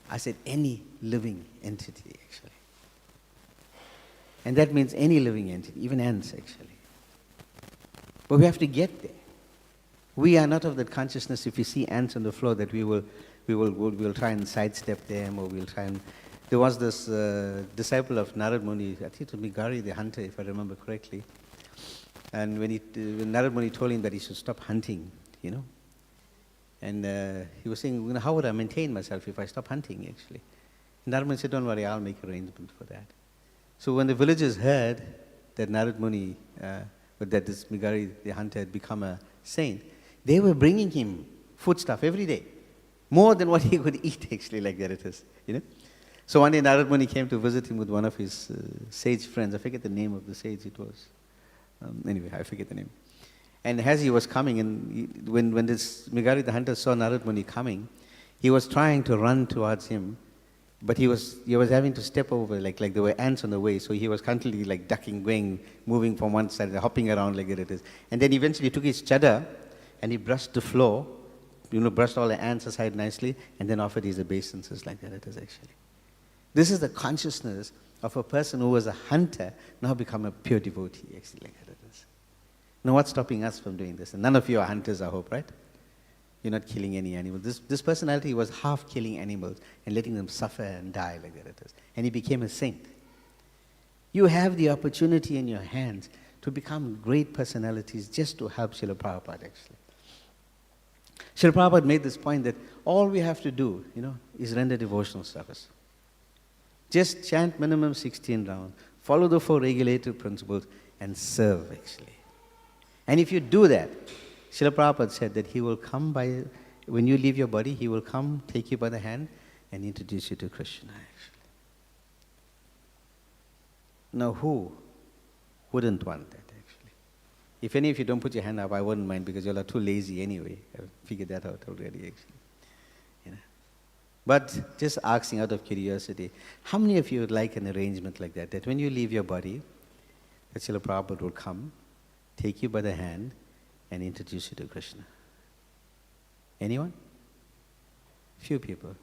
I said any living entity, actually. And that means any living entity, even ants, actually. But we have to get there. We are not of that consciousness. If we see ants on the floor, that we'll try and sidestep them, or we'll try and... There was this disciple of Narad Muni, I think it was Migari the hunter, if I remember correctly. And when Narad Muni told him that he should stop hunting, and he was saying, how would I maintain myself if I stop hunting, actually? And Narad Muni said, don't worry, I'll make arrangement for that. So when the villagers heard that Narad Muni, that this Migari the hunter had become a saint, they were bringing him foodstuff every day, more than what he could eat, actually, like that it is, So one day Narad Muni came to visit him with one of his sage friends. I forget the name of the sage it was. Anyway, I forget the name. And as he was coming, and when this Migari the hunter saw Narad Muni coming, he was trying to run towards him, but he was having to step over, like there were ants on the way, so he was constantly like ducking, going, moving from one side, hopping around like that it is. And then eventually he took his chadar, and he brushed the floor, brushed all the ants aside nicely, and then offered his obeisances like that it is, actually. This is the consciousness of a person who was a hunter, now become a pure devotee, actually, like that it is. Now what's stopping us from doing this? And none of you are hunters, I hope, right? You're not killing any animals. This personality was half killing animals and letting them suffer and die like that it is. And he became a saint. You have the opportunity in your hands to become great personalities just to help Srila Prabhupada, actually. Srila Prabhupada made this point that all we have to do, is render devotional service. Just chant minimum 16 rounds, follow the 4 regulative principles, and serve, actually. And if you do that, Srila Prabhupada said that he will come when you leave your body, he will come, take you by the hand, and introduce you to Krishna, actually. Now who wouldn't want that, actually? If any of you don't put your hand up, I wouldn't mind, because you all are too lazy anyway. I've figured that out already, actually. But just asking out of curiosity, how many of you would like an arrangement like that, that when you leave your body, that Srila Prabhupada will come, take you by the hand, and introduce you to Krishna? Anyone? Few people.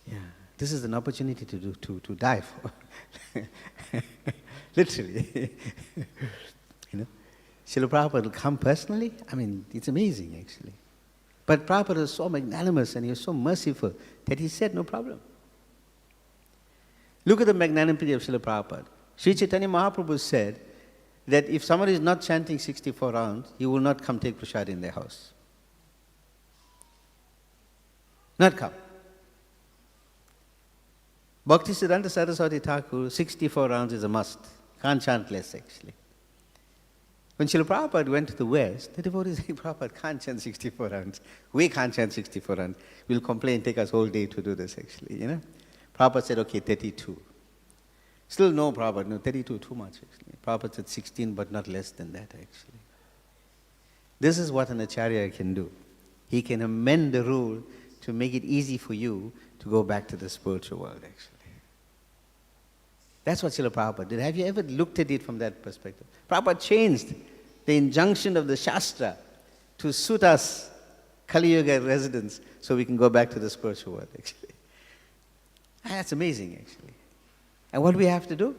Yeah, this is an opportunity to die for. Literally. Srila Prabhupada will come personally. I mean, it's amazing, actually. But Prabhupada was so magnanimous and he was so merciful that he said, no problem. Look at the magnanimity of Srila Prabhupada. Sri Chaitanya Mahaprabhu said that if someone is not chanting 64 rounds, he will not come take prasad in their house. Not come. Bhaktisiddhanta Saraswati Thakur, 64 rounds is a must. Can't chant less, actually. When Srila Prabhupada went to the West, the devotees said, Prabhupada can't chant 64 rounds. We can't chant 64 rounds. We'll complain, take us whole day to do this, actually, Prabhupada said, okay, 32. Still no, Prabhupada, no, 32, too much, actually. Prabhupada said 16, but not less than that, actually. This is what an acharya can do. He can amend the rule to make it easy for you to go back to the spiritual world, actually. That's what Srila Prabhupada did. Have you ever looked at it from that perspective? Prabhupada changed the injunction of the Shastra to suit us, Kali Yuga residents, so we can go back to the spiritual world, actually. And that's amazing, actually. And what do we have to do?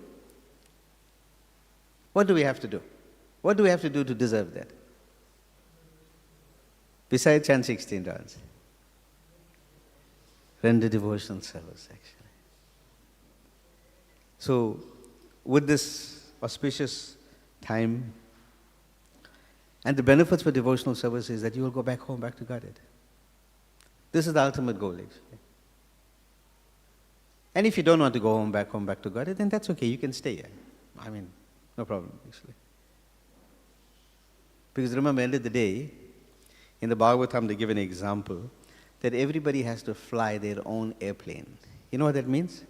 What do we have to do? What do we have to do to deserve that? Besides chant 16 rounds. Render devotional service, actually. So, with this auspicious time, and the benefits for devotional service is that you will go back home, back to Godhead. This is the ultimate goal, actually. And if you don't want to go home, back to Godhead, then that's okay, you can stay here. I mean, no problem, actually. Because remember, end of the day, in the Bhagavatam, they give an example that everybody has to fly their own airplane. You know what that means?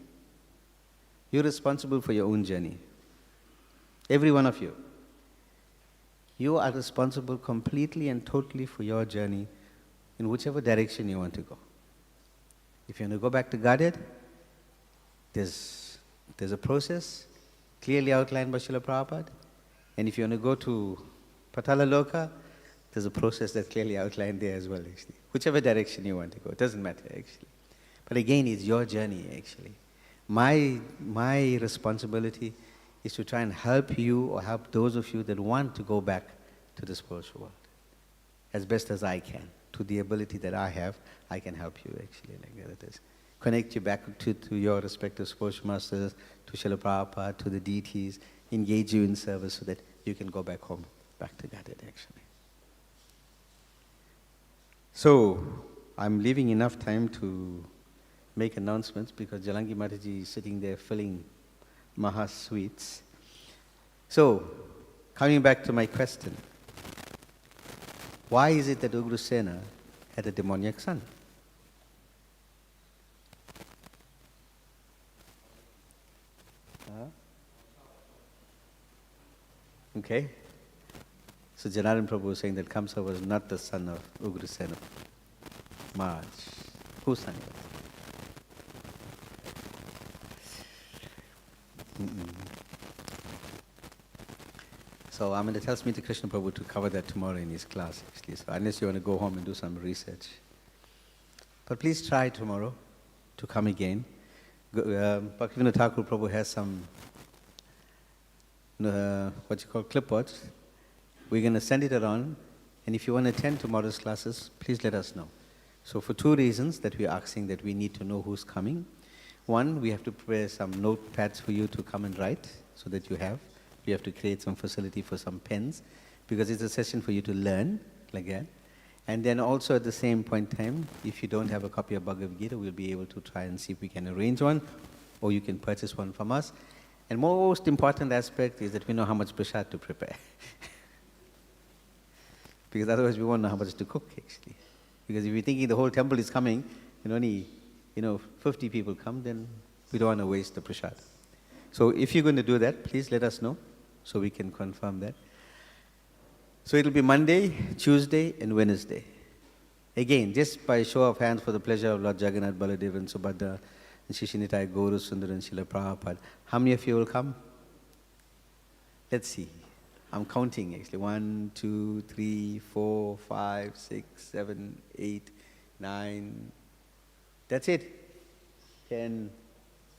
You're responsible for your own journey. Every one of you. You are responsible completely and totally for your journey in whichever direction you want to go. If you want to go back to Godhead, there's a process clearly outlined by Srila Prabhupada. And if you want to go to Patala Loka, there's a process that's clearly outlined there as well, actually. Whichever direction you want to go, it doesn't matter, actually. But again, it's your journey, actually. My responsibility is to try and help you or help those of you that want to go back to the spiritual world as best as I can. To the ability that I have, I can help you, actually, like that it is. Connect you back to your respective spiritual masters, to Srila Prabhupada, to the deities, engage you in service so that you can go back home, back to Godhead, actually. So, I'm leaving enough time to make announcements because Jalangi Mataji is sitting there filling Maha sweets. So, coming back to my question, why is it that Ugrasena had a demoniac son? Okay. So Janardhan Prabhu was saying that Kamsa was not the son of Ugrasena Maharaj. Whose son was? So I'm going to tell Smita Krishna Prabhu to cover that tomorrow in his class, actually. So unless you want to go home and do some research. But please try tomorrow to come again. Bhaktivinoda Thakur Prabhu has some, clipboards. We're going to send it around. And if you want to attend tomorrow's classes, please let us know. So for two reasons that we're asking that we need to know who's coming. One, we have to prepare some notepads for you to come and write so that you have. We have to create some facility for some pens because it's a session for you to learn, like that. And then also at the same point in time, if you don't have a copy of Bhagavad Gita, we'll be able to try and see if we can arrange one or you can purchase one from us. And most important aspect is that we know how much prasad to prepare. Because otherwise we won't know how much to cook, actually. Because if you're thinking the whole temple is coming and only 50 people come, then we don't want to waste the prasad. So if you're going to do that, please let us know so we can confirm that. So it'll be Monday, Tuesday, and Wednesday. Again, just by show of hands for the pleasure of Lord Jagannath, Baladev, and Subhadra, and Shishinitai, Gauru Sundar, and Srila Prabhupada. How many of you will come? Let's see. I'm counting, actually. 1, 2, 3, 4, 5, 6, 7, 8, 9. That's it. 10.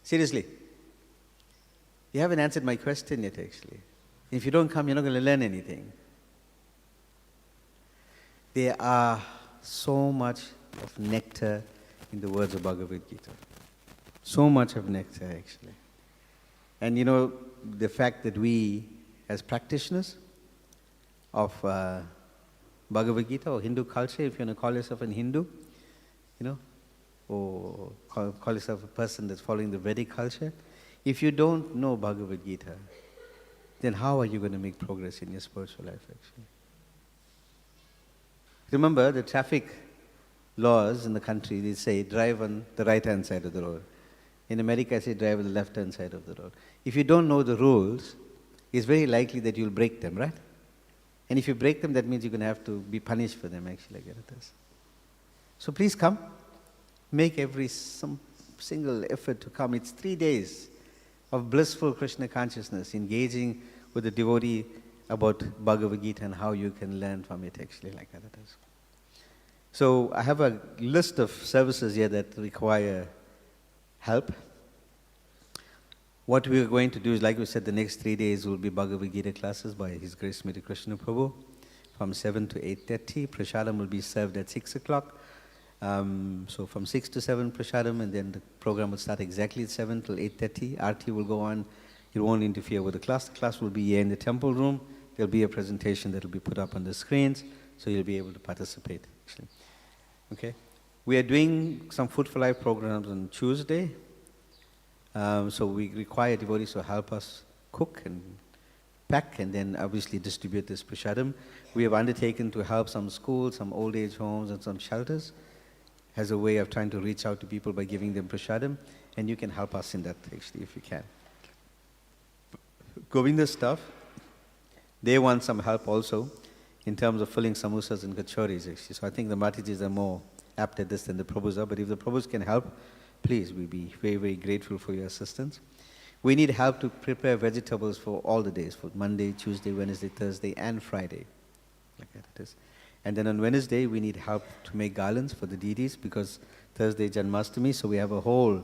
Seriously. You haven't answered my question yet, actually. If you don't come, you're not going to learn anything. There are so much of nectar in the words of Bhagavad Gita. So much of nectar, actually. And the fact that we, as practitioners of Bhagavad Gita or Hindu culture, if you want to call yourself a Hindu, or call yourself a person that's following the Vedic culture, if you don't know Bhagavad Gita, then how are you going to make progress in your spiritual life, actually? Remember, the traffic laws in the country, they say drive on the right-hand side of the road. In America, I say drive on the left-hand side of the road. If you don't know the rules, it's very likely that you'll break them, right? And if you break them, that means you're going to have to be punished for them, actually, like it is. So please come. Make some single effort to come. It's 3 days of blissful Krishna consciousness, engaging with the devotee about Bhagavad Gita and how you can learn from it, actually, like that it is. So I have a list of services here that require help. What we are going to do is, like we said, the next 3 days will be Bhagavad Gita classes by His Grace Smita Krishna Prabhu from 7 to 8:30. Prasadam will be served at 6 o'clock. So from 6 to 7 Prasadam, and then the program will start exactly at 7 till 8:30. Aarti will go on. It won't interfere with the class. The class will be here in the temple room. There'll be a presentation that will be put up on the screens, so you'll be able to participate, actually. Okay? We are doing some Food for Life programs on Tuesday. So we require devotees to help us cook and pack and then obviously distribute this prashadam. We have undertaken to help some schools, some old age homes and some shelters as a way of trying to reach out to people by giving them prashadam, and you can help us in that actually if you can. Govinda's staff, they want some help also in terms of filling samosas and kachoris actually. So I think the Matajis are more apt at this than the Prabhus are, but if the Prabhus can help, please, we'll be very, very grateful for your assistance. We need help to prepare vegetables for all the days, for Monday, Tuesday, Wednesday, Thursday, and Friday. Like that it is. And then on Wednesday, we need help to make garlands for the deities because Thursday is Janmashtami, so we have a whole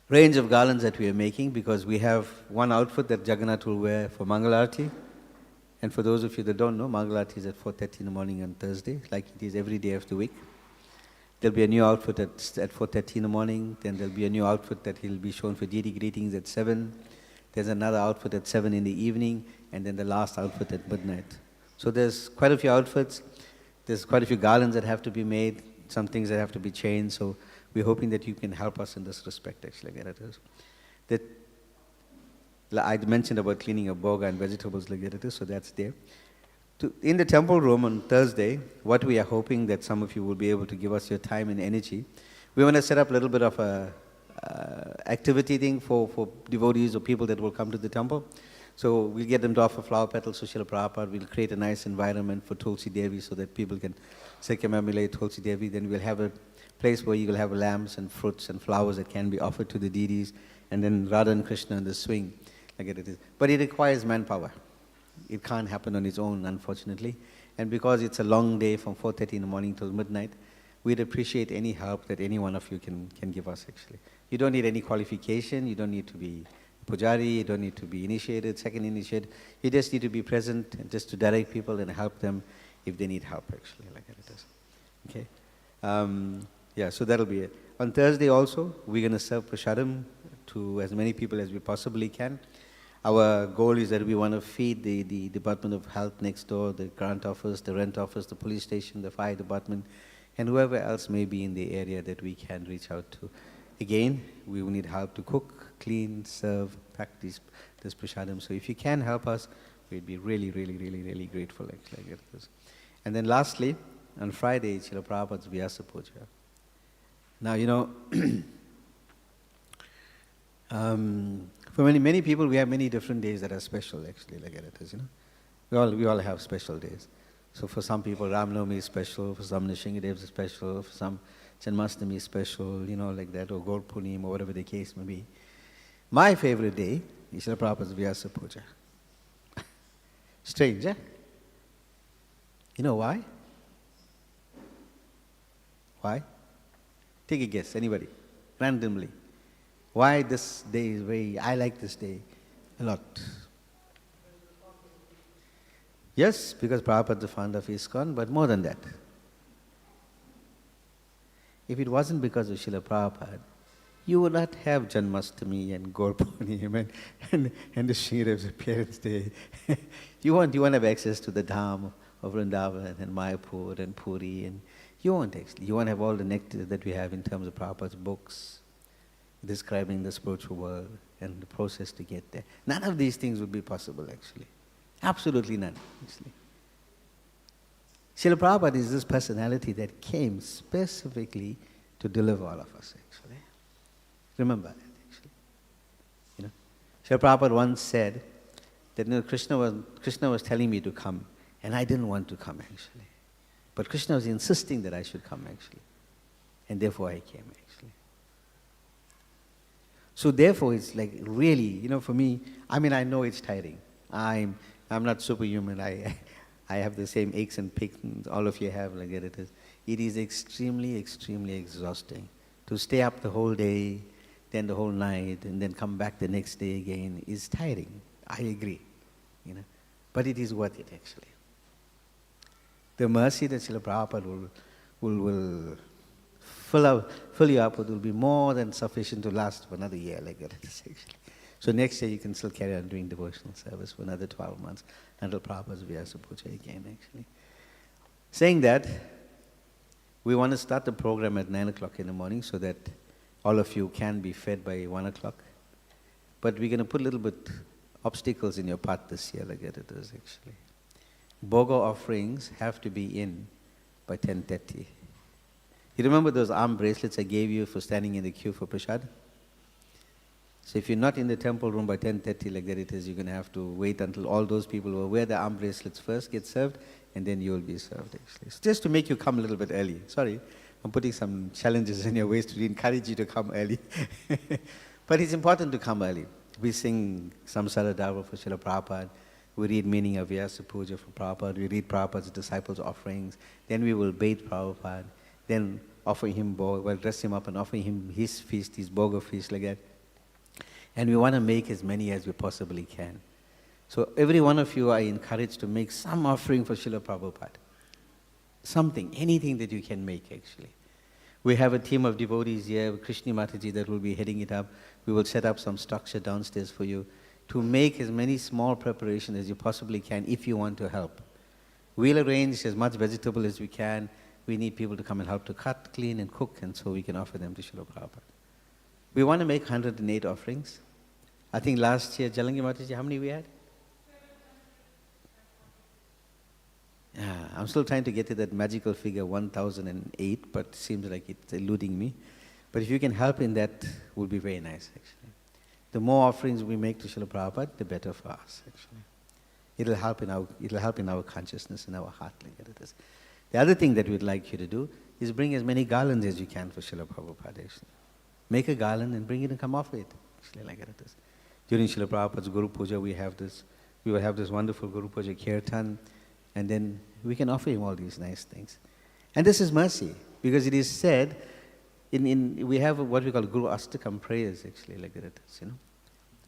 range of garlands that we are making because we have one outfit that Jagannath will wear for Mangalarti. And for those of you that don't know, Mangalarti is at 4:30 in the morning on Thursday, like it is every day of the week. There'll be a new outfit at 4:30 in the morning. Then there'll be a new outfit that he'll be shown for deity greetings at 7. There's another outfit at 7 in the evening, and then the last outfit at midnight. So there's quite a few outfits. There's quite a few garlands that have to be made, some things that have to be changed. So we're hoping that you can help us in this respect, actually. That I mentioned about cleaning a boga and vegetables like that, so that's there. In the temple room on Thursday, what we are hoping that some of you will be able to give us your time and energy, we want to set up a little bit of a activity thing for devotees or people that will come to the temple. So we'll get them to offer flower petals to Srila Prabhupada. We'll create a nice environment for Tulsi Devi so that people can circumambulate Tulsi Devi. Then we'll have a place where you will have lamps and fruits and flowers that can be offered to the deities. And then Radha and Krishna on the swing. Like it is. But it requires manpower. It can't happen on its own, unfortunately. And because it's a long day from 4:30 in the morning till midnight, we'd appreciate any help that any one of you can give us, actually. You don't need any qualification. You don't need to be pujari. You don't need to be initiated, second initiated. You just need to be present and just to direct people and help them if they need help, actually, like it is. Okay? Yeah, so that'll be it. On Thursday also, we're going to serve prashadam to as many people as we possibly can. Our goal is that we want to feed the Department of Health next door, the grant office, the rent office, the police station, the fire department, and whoever else may be in the area that we can reach out to. Again, we will need help to cook, clean, serve, pack this prashadam. So if you can help us, we'd be really, really, really, really grateful, actually. And then lastly, on Friday, Srila Prabhupada's Vyasa Puja. Now, you know, for many people, we have many different days that are special, actually, like it is, you know. We all have special days. So for some people, Ram Navami is special, for some Nishingadev is special, for some Janmashtami is special, you know, like that, or Gaur Punim, or whatever the case may be. My favorite day is Srila Prabhupada's Vyasa Puja. Strange, eh? You know why? Why? Take a guess, anybody, randomly. Why this day is I like this day a lot. Yes, because Prabhupada is the founder of ISKCON, but more than that. If it wasn't because of Srila Prabhupada, you would not have Janmashtami and Gaur Punim and the Sridev's appearance day. You won't have access to the Dham of Vrindavan and Mayapur and Puri, and you won't actually. You won't have all the nectar that we have in terms of Prabhupada's books describing the spiritual world and the process to get there. None of these things would be possible, actually. Absolutely none, actually. Srila Prabhupada is this personality that came specifically to deliver all of us, actually. Remember that, actually. You know, Srila Prabhupada once said that, you know, Krishna was telling me to come, and I didn't want to come, actually. But Krishna was insisting that I should come, actually. And therefore I came, actually. So therefore it's like really, you know, for me, I mean, I know it's tiring. I'm not superhuman. I have the same aches and pains all of you have, like it is. It is extremely, extremely exhausting to stay up the whole day, then the whole night, and then come back the next day again. Is tiring. I agree, you know, but it is worth it, actually. The mercy that Srila Prabhupada will fill you up with will be more than sufficient to last for another year, like that, actually. So next year you can still carry on doing devotional service for another 12 months until Prabhupada's Vyasa Puja again, actually. Saying that, we want to start the program at 9 o'clock in the morning so that all of you can be fed by 1 o'clock. but we're going to put a little bit obstacles in your path this year, like it is actually. Bhoga offerings have to be in by 10:30. You remember those arm bracelets I gave you for standing in the queue for prasad? So if you're not in the temple room by 10:30, like that it is, you're going to have to wait until all those people who wear the arm bracelets first get served, and then you'll be served actually. So just to make you come a little bit early. Sorry, I'm putting some challenges in your ways to encourage you to come early. But it's important to come early. We sing Samsara Dharma for Srila Prabhupada. We read meaning of Vyasa Puja for Prabhupada. We read Prabhupada's disciples' offerings. Then we will bathe Prabhupada. Then offer him bhoga, well, dress him up and offer him his feast, his bhoga feast, like that. And we want to make as many as we possibly can. So every one of you are encouraged to make some offering for Srila Prabhupada. Something, anything that you can make actually. We have a team of devotees here, Krishna Mataji, that will be heading it up. We will set up some structure downstairs for you to make as many small preparations as you possibly can if you want to help. We'll arrange as much vegetable as we can. We need people to come and help to cut, clean and cook, and so we can offer them to Srila Prabhupada. We want to make 108 offerings. I think last year, Jalangi Mataji, how many we had? Yeah, I'm still trying to get to that magical figure 1008, but it seems like it's eluding me. But if you can help in that, would be very nice actually. The more offerings we make to Srila Prabhupada, the better for us actually. It'll help in our consciousness, in our heart, like that it is. The other thing that we'd like you to do is bring as many garlands as you can for Srila Prabhupada actually. Make a garland and bring it and come offer it actually, like that it is. During Srila Prabhupada's Guru Puja, we will have this wonderful Guru Puja Kirtan, and then we can offer him all these nice things. And this is mercy, because it is said, we have what we call Guru Astakam prayers actually, like that it is, you know.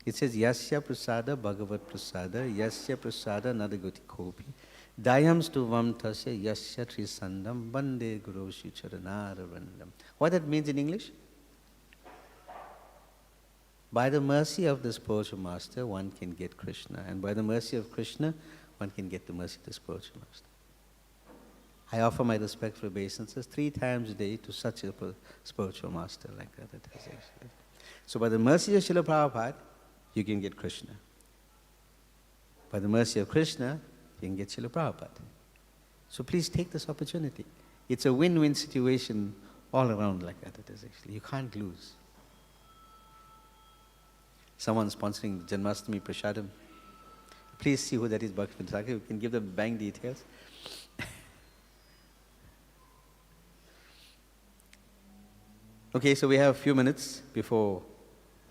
It says, Yasya prasada bhagavat prasada, Yasya prasada nadagoti kopi, Dayam stuvam tasya Yasya trisandam, Bande Guru Shucharanaravandam. What that means in English? By the mercy of the spiritual master, one can get Krishna. And by the mercy of Krishna, one can get the mercy of the spiritual master. I offer my respectful obeisances 3 times a day to such a spiritual master like that. So by the mercy of Srila Prabhupada, you can get Krishna. By the mercy of Krishna, you can get Srila Prabhupada. So please take this opportunity. It's a win-win situation all around like that. You can't lose. Someone sponsoring the Janmashtami Prasadam. Please see who that is, Bhaktivinoda Thakur. You can give them bank details. Okay, so we have a few minutes before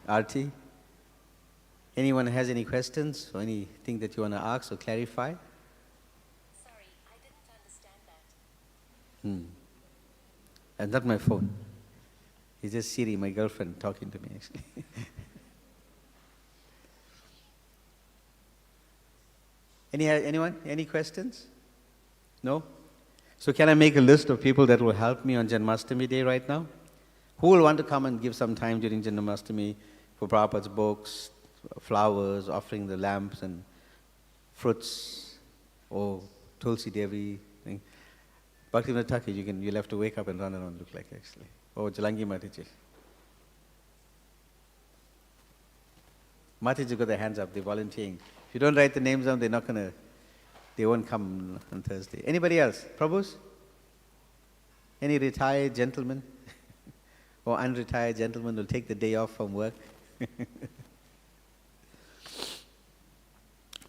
Aarti. Anyone has any questions or anything that you want to ask or clarify? Sorry, I didn't understand that. And not my phone. It's just Siri, my girlfriend, talking to me actually. Anyone? Any questions? No? So can I make a list of people that will help me on Janmashtami Day right now? Who will want to come and give some time during Janmashtami for Prabhupada's books, flowers, offering the lamps and fruits, or Tulsi Devi thing? Bhaktivinoda Thakur, you'll have to wake up and run around, look like actually. Or Jalangi Mataji. Mataji got their hands up, they're volunteering. If you don't write the names down, they won't come on Thursday. Anybody else? Prabhus? Any retired gentlemen? Or unretired gentlemen will take the day off from work?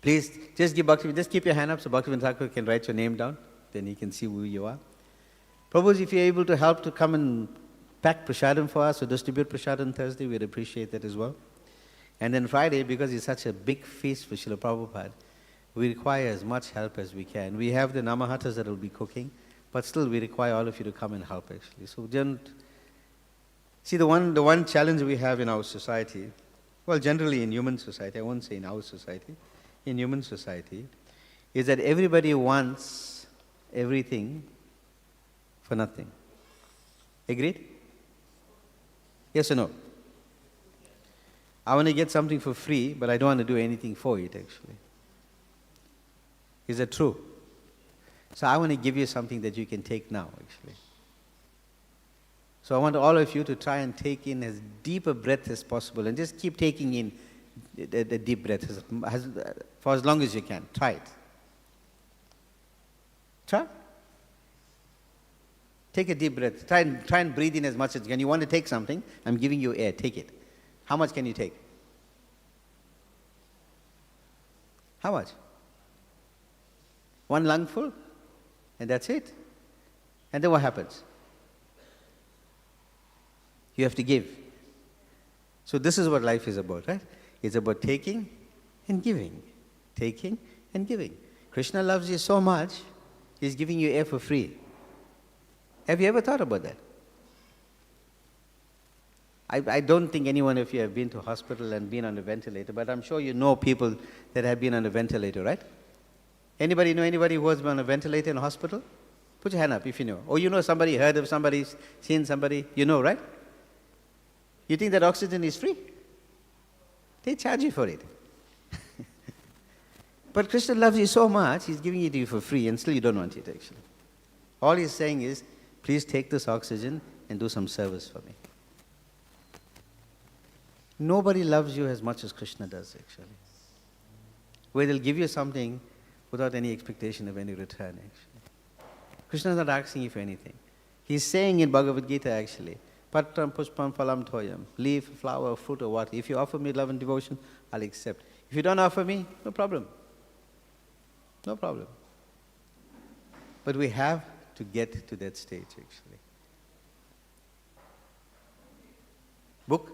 Please, just keep your hand up so Bhaktivinoda Thakur can write your name down. Then he can see who you are. Prabhus, if you're able to help to come and pack prasadam for us or distribute prasadam Thursday, we'd appreciate that as well. And then Friday, because it's such a big feast for Srila Prabhupada, we require as much help as we can. We have the namahatas that will be cooking, but still we require all of you to come and help actually. So see, the one challenge we have in our society, well, generally in human society, I won't say in our society, in human society, is that everybody wants everything for nothing. Agreed? Yes or no? I want to get something for free, but I don't want to do anything for it, actually. Is that true? So I want to give you something that you can take now, actually. So I want all of you to try and take in as deep a breath as possible and just keep taking in The deep breath, for as long as you can. Try it. Try. Take a deep breath. Try and breathe in as much as you can. You want to take something, I'm giving you air. Take it. How much can you take? How much? One lungful? And that's it. And then what happens? You have to give. So this is what life is about, right? It's about taking and giving. Taking and giving. Krishna loves you so much, he's giving you air for free. Have you ever thought about that? I don't think any one of you have been to hospital and been on a ventilator, but I'm sure you know people that have been on a ventilator, right? Anybody know anybody who has been on a ventilator in a hospital? Put your hand up if you know. Or you know somebody, heard of somebody, seen somebody, you know, right? You think that oxygen is free? They charge you for it. But Krishna loves you so much, he's giving it to you for free, and still you don't want it actually. All he's saying is, please take this oxygen and do some service for me. Nobody loves you as much as Krishna does actually. Where they'll give you something without any expectation of any return actually. Krishna is not asking you for anything. He's saying in Bhagavad Gita actually, Patram pushpam phalam toyam, leaf, flower, fruit or what. If you offer me love and devotion, I'll accept. If you don't offer me, no problem. No problem. But we have to get to that stage actually. Book?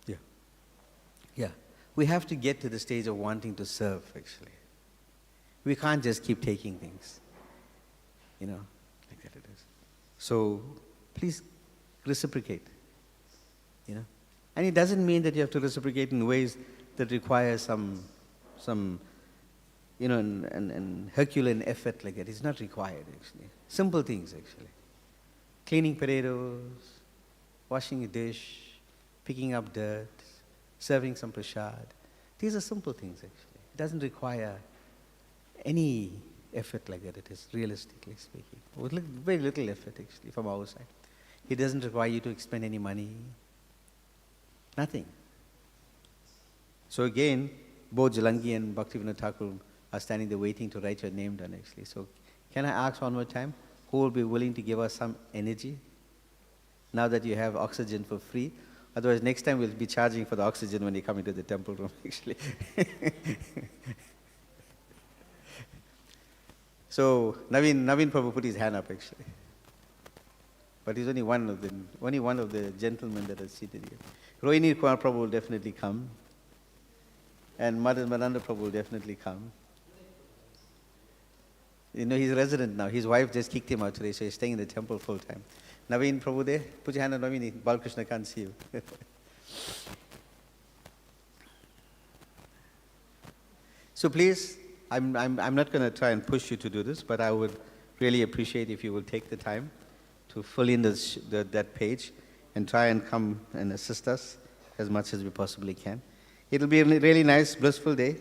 Yeah. Yeah. We have to get to the stage of wanting to serve actually. We can't just keep taking things. You know, like that it is. So, please reciprocate. You know? And it doesn't mean that you have to reciprocate in ways that require some you know, an Herculean effort like that. It's not required actually. Simple things actually. Cleaning potatoes, washing a dish, picking up dirt, serving some prasad. These are simple things actually. It doesn't require any effort like that. It is realistically speaking. With very little effort actually from our side. It doesn't require you to expend any money. Nothing. So again, both Jalangi and Bhaktivinoda Thakur are standing there waiting to write your name down actually. So can I ask one more time, who will be willing to give us some energy now that you have oxygen for free? Otherwise next time we'll be charging for the oxygen when you come into the temple room actually. So Naveen Prabhu put his hand up actually. But he's only one of the gentlemen that are seated here. Rohini Kumar Prabhu will definitely come. And Madananda Prabhu will definitely come. You know, he's a resident now. His wife just kicked him out today, so he's staying in the temple full time. Naveen Prabhu there? Put your hand on Naveen. Balakrishna can't see you. So please, I'm not going to try and push you to do this, but I would really appreciate if you will take the time to fill in that page and try and come and assist us as much as we possibly can. It'll be a really nice, blissful day.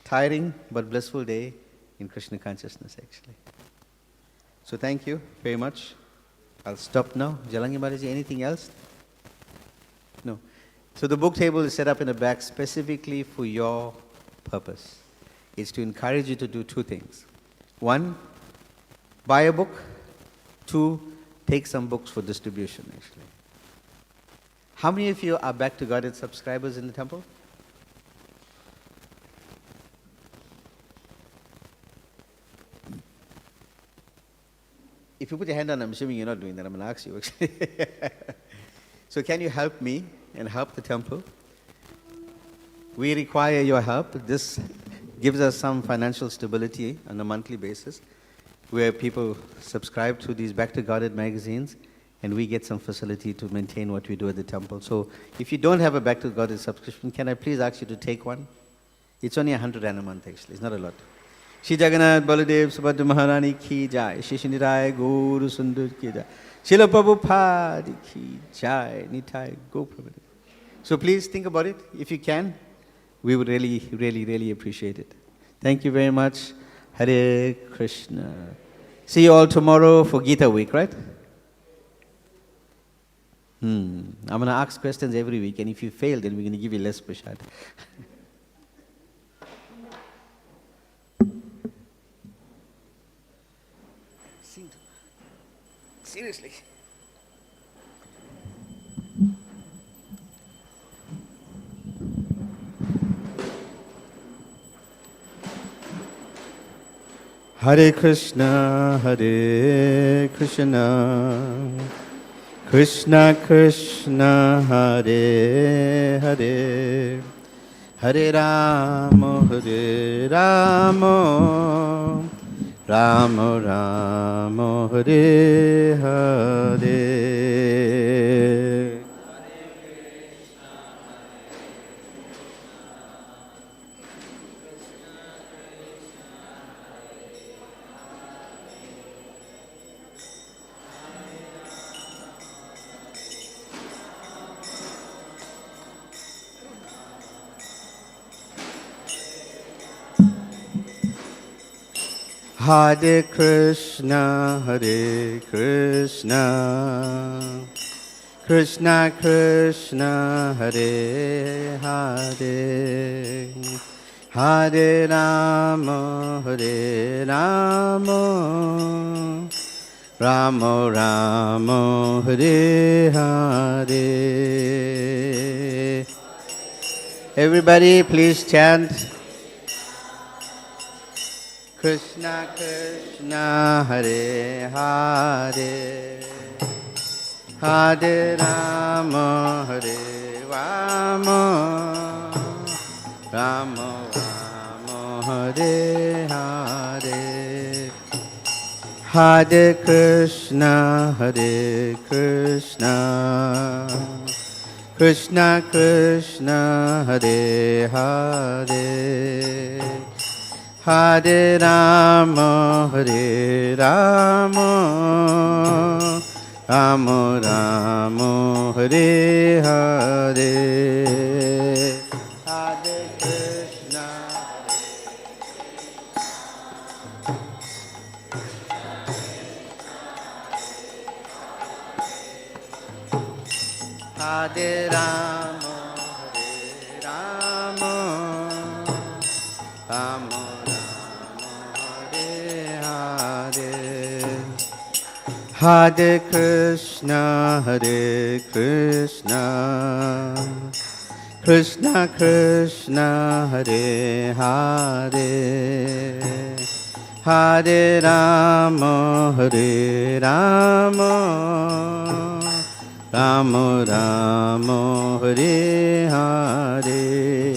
Tiring, but blissful day in Krishna consciousness, actually. So thank you very much. I'll stop now. Jalangi Maharaji, anything else? No. So the book table is set up in the back specifically for your purpose. It's to encourage you to do two things. One, buy a book. Two, take some books for distribution, actually. How many of you are Back to Godhead subscribers in the temple? If you put your hand on, I'm assuming you're not doing that. I'm going to ask you, actually. So can you help me and help the temple? We require your help. This gives us some financial stability on a monthly basis, where people subscribe to these Back to Godhead magazines, and we get some facility to maintain what we do at the temple. So if you don't have a Back to Godhead subscription, can I please ask you to take one? It's only 100 Rand a month, actually. It's not a lot. Shri Jagannath Baladev Subhadra Maharani ki jai. Shri Nitai Guru Sundur ki jai. Srila Prabhupada ki jai. Nitai Go Prabhupada. So please think about it. If you can, we would really, really, really appreciate it. Thank you very much. Hare Krishna. See you all tomorrow for Gita Week, right? I'm going to ask questions every week, and if you fail, then we're going to give you less prashad. Seriously. Hare Krishna, Hare Krishna, Krishna Krishna, Hare Hare, Hare Rama, Hare Rama, Rama Rama, Hare Hare. Hare Krishna, Hare Krishna, Krishna Krishna, Hare Hare, Hare Rama, Hare Rama, Rama Rama, Hare Hare. Everybody please chant. Krishna Krishna, Hare Hare, Hare Rama, Hare Rama, Rama Rama, Hare Hare, Hare Krishna, Hare Krishna, Krishna Krishna, Hare Hare, Hare Rama, Hare Rama, Rama Rama, Hare Hare, Hare Krishna, Hare Rama, Hare Rama, Rama Hare Krishna, Hare Krishna, Krishna Krishna, Hare Hare, Hare Rama, Hare Rama, Rama Rama, Hare Hare.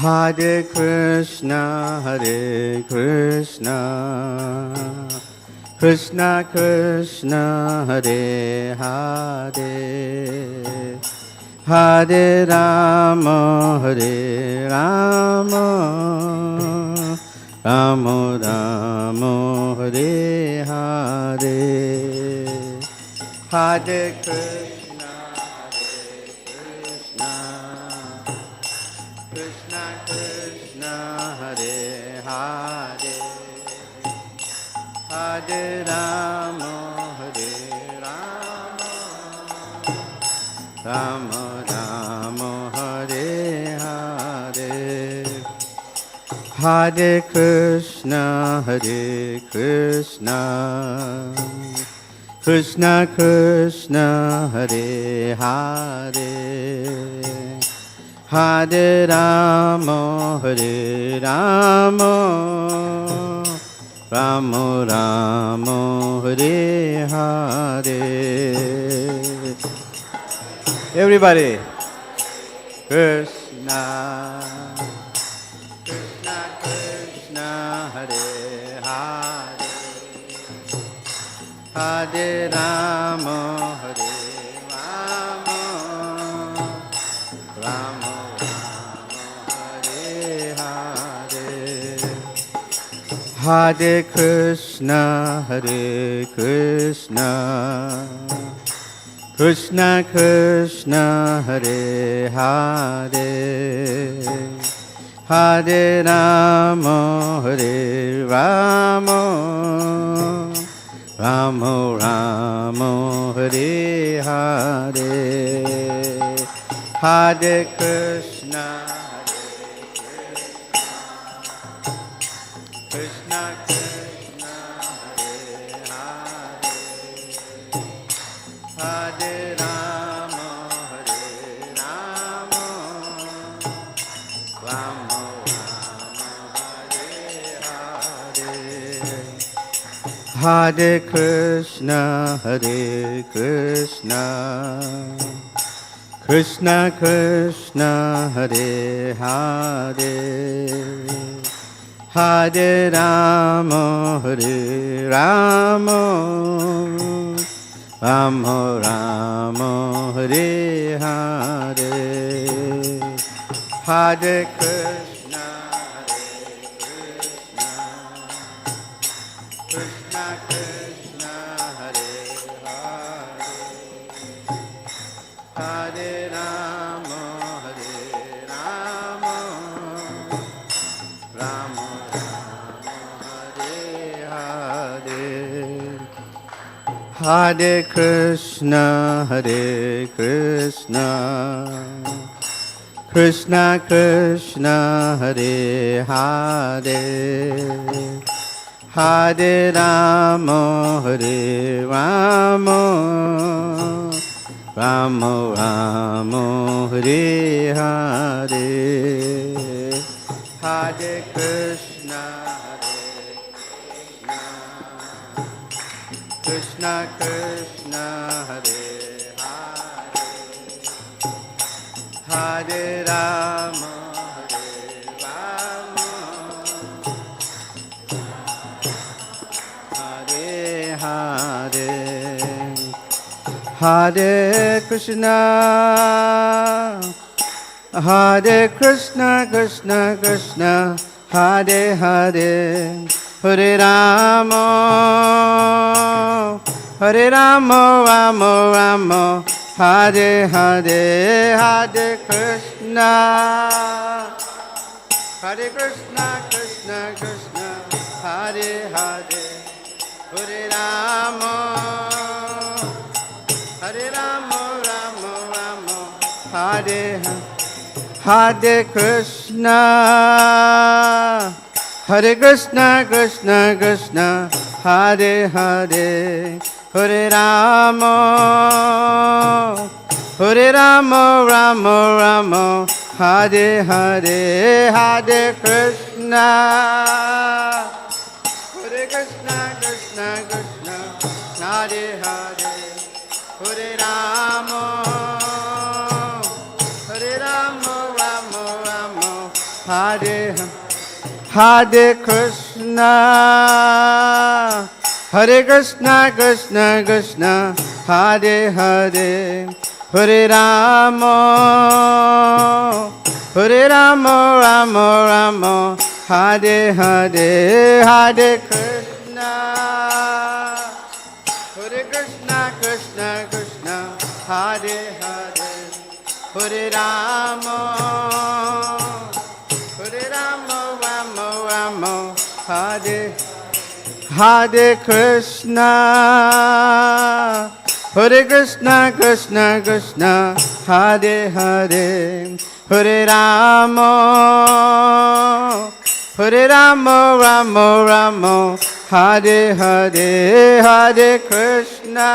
Hare Krishna, Hare Krishna, Krishna Krishna, Hare Hare, Hare Rama, Hare Rama, Rama Rama, Hare Hare, Hare Krishna. Hare Rama, Hare Rama, Rama Rama, Hare Hare, Hare Krishna, Hare Krishna, Krishna Krishna, Hare Hare, Hare Rama, Hare Rama, Rama Rama, Hare Hare. Everybody. Krishna, Krishna Krishna, Hare Hare, Hare Rama, Hare Rama, Rama Rama, Hare Hare. Hare Krishna, Krishna Krishna, Hare Hare, Hare Rama, Hare Rama, Rama Rama, Hare Hare, Hare Krishna, Krishna Krishna, Hare Hare, Hare Rama, Hare Rama, Rama Hare Krishna, Krishna Krishna, Hare Hare, Hare Rama, Hare Rama, Rama Rama, Hare Hare, Hare Krishna, Krishna Krishna, Hare Hare, Hare Rama, Hare Rama, Rama Rama, Hare Hare, Hare Krishna, Krishna Krishna, Hare Hare, Hare Rama, Hare Rama, Rama Rama, Hare Hare, Hare Krishna, Krishna Krishna, Hare Hare, Hare Rama, Hare Rama, Hare Hare, Hare Krishna, Hare Krishna, Krishna Krishna, Hare Hare, Hare Rama, Hare Rama, Rama Rama, Hare Hare, Hare Krishna, Hare Krishna, Krishna Krishna, Hare Hare, Hare Rama, Hare Rama, Rama Rama, Hare Hare, Hare Krishna, Hare Krishna, Krishna Krishna, Hare Hare, Hare Rama, Hare Rama, Rama Rama, Hare Hare, Hare Krishna, Hare Krishna, Krishna Krishna, Hare Hare, Hare Rama, Hare Rama, Rama Rama, Hare Hare, Hare Krishna, Hare Krishna, Krishna Krishna, Hare Hare, Hare Rama, Hare Rama, Rama Rama, Hare Hare, Hare Krishna, Hare Krishna, Krishna Krishna, Hare Hare, Hare Rama, Hare Rama, Rama Rama, Hare Hare Krishna, Hare Krishna, Krishna Krishna, Hare Hare, Hare Rama, Hare Rama, Rama Rama, Hare Hare, Hare Krishna,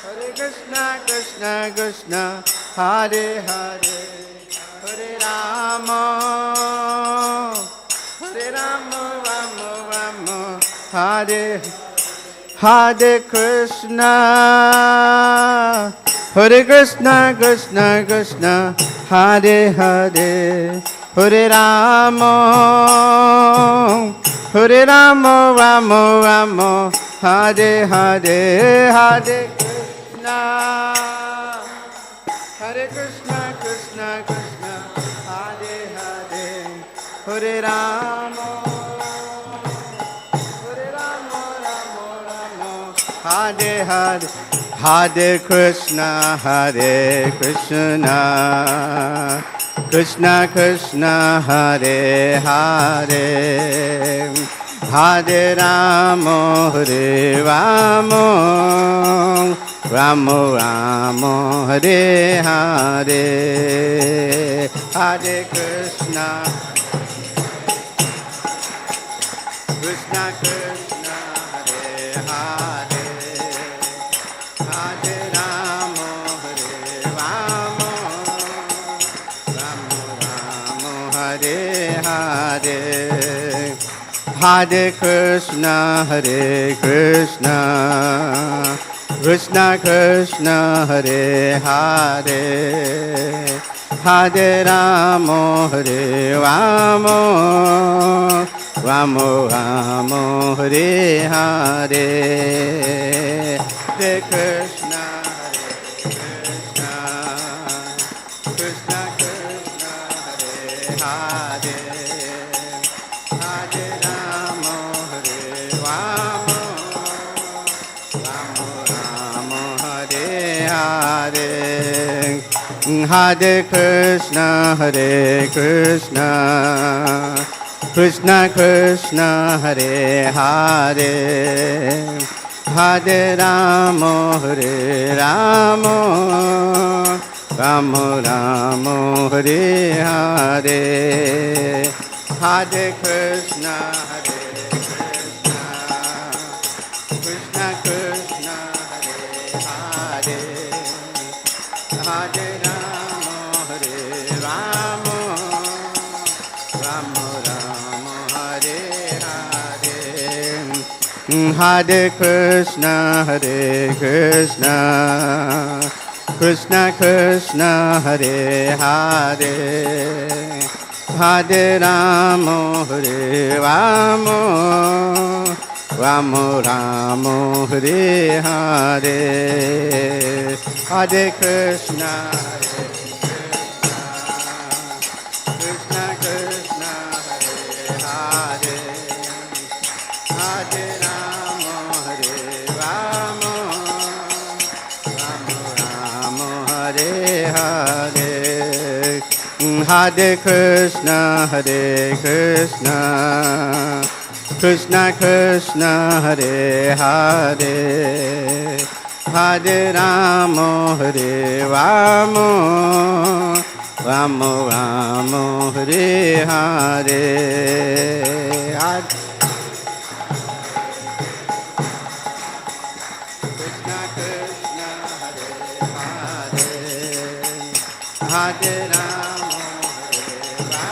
Hare Krishna, Krishna Krishna, Hare Hare, Hare Rama, Hare Rama, Rama Rama, Hare Hare Krishna, Hare Krishna, Krishna Krishna, Hare Hare, Hare Rama, Hare Rama, Rama Rama, Hare Hare, Hare Krishna, Hare Krishna, Krishna Krishna, Hare Hare, Hare Rama. Hare Hare, Hare Krishna, Hare Krishna, Krishna Krishna, Hare Hare, Hare Rama, Hare Rama, Rama Rama, Hare Hare, Hare Krishna, Krishna Krishna, Hare Hare, Hare Rama, Hare Rama, Rama Rama, Hare Hare, Hare Krishna, Hare Krishna, Krishna Krishna, Hare Hare, Hare Rama, Hare Rama, Rama Rama, Hare Hare, Hare Krishna, Krishna Krishna, Hare Hare, Hare Rama, Hare Rama, Rama Rama, Hare Hare, Hare Krishna, Hare Krishna, Krishna Krishna, Hare Hare, Hare Rama, Hare Rama, Rama Rama, Hare Hare, Hare Krishna, Hare Krishna, Krishna Krishna, Hare Hare, Hare Rama, Hare Rama, Rama Rama, Hare Hare, Hare Krishna, Hare Krishna, Krishna Krishna, Hare Hare, Hare Rama, Hare Rama, Rama Rama, Hare Hare, Hare Krishna, Krishna Krishna, Hare Hare, Hare Rama, Hare Rama, Rama Rama, Hare Hare, Hare Krishna, Hare Krishna, Krishna Krishna, Hare Hare, Hare Rama, Hare Rama, Rama Rama, Hare Hare, Krishna Krishna, Hare Hare, Hare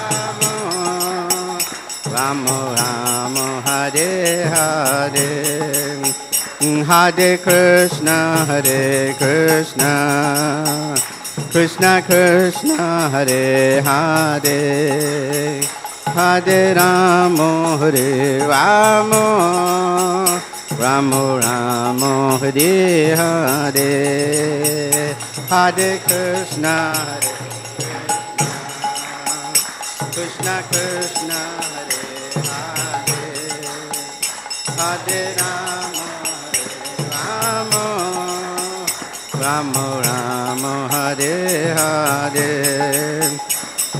Rama, Rama Rama, Hare Hare, Hare Krishna, Hare Krishna, Krishna Krishna, Hare Hare, Hare Rama, Hare Rama, Rama Rama, Hare Hare, Hare Krishna, Krishna Krishna, Hare Hare, Hare Rama, Rama, Rama Rama, Hare Hare,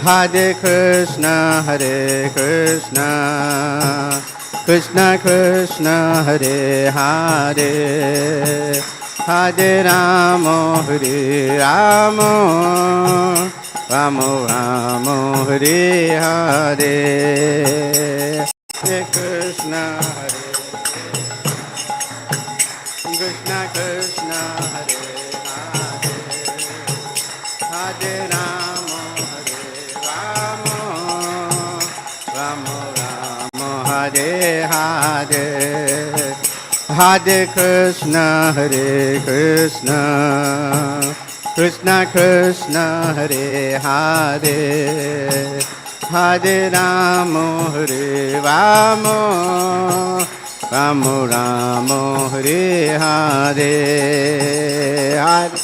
Hare Krishna, Hare Krishna, Krishna Krishna, Hare Hare, Hare Rama, Hare Rama, Rama Rama, Hare Hare, Hare Krishna, Hare Krishna Krishna, Hare Hare, Hare Rama, Hare Rama, Rama Rama, Hare Hare, Hare Krishna, Hare Krishna, Krishna Krishna, Hare Hare, Hare Rama, Hare Rama, Rama Rama, Hare Hare, Hare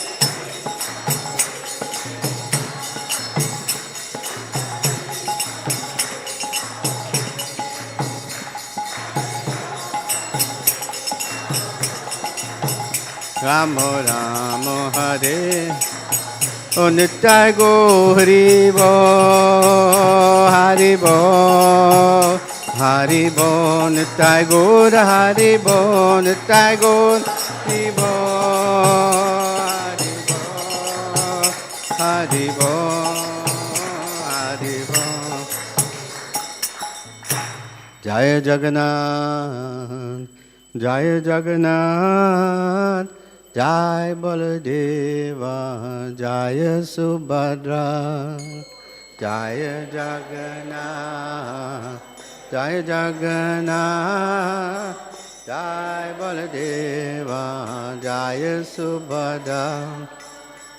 Ramo Ramo Hare. O Nittai Go Hari Bo, Hari Bo, Hari Bo, Nittai Go Hari Bo, Nittai Go Hari Bo, Hari Bo, Hari Bo. Jaya Jagannath, Jaya Jagannath, Jai Baladeva, Jaya Subhadra, Jaya Jagannath, Jaya Jagannath, Jai Baladeva, Jaya Subhadra,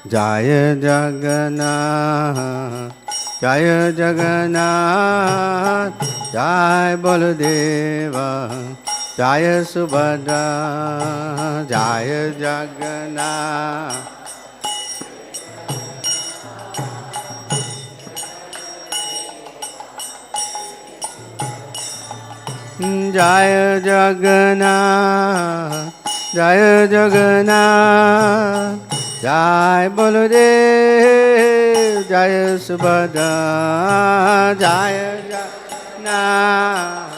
Jaya Jagannath, Jaya Jagannath, Jai Baladeva, Jaya Subhadra, Jaya Jagannath. Jaya Jagannath, Jaya Jagannath, Jai Baladev, Jaya Subhadra, Jaya Jagannath,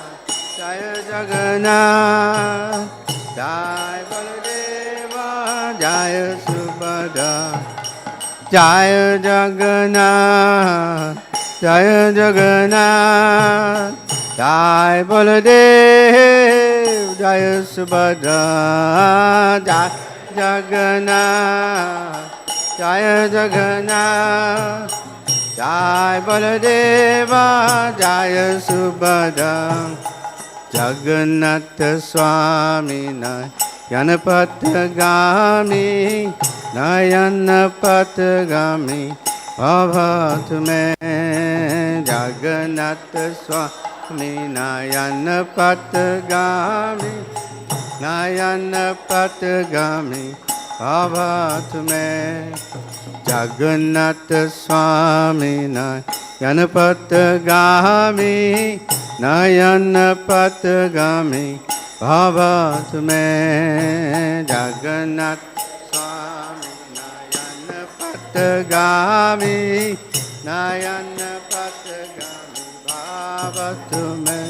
Jaya Jagannath, Jai Baladeva, Jaya Subhadra, Jaya Jagannath, Jaya Jagannath, Jai Baladev, Jaya Subhadra, Jai Jagannath, Jaya Jagannath, Jai Baladeva, Jaya Subhadra. Jagannath Swami Nayana Patagami, Nayana Patagami, Bhavat me. Jagannath Swami Nayana Patagami, Nayana Patagami, Bhavat me. Jagannath Swami Nayana Patagami, Nayana Patagami, Bhavat me. Jagannath Swami Nayana Patagami, Nayana Patagami, Bhavat me.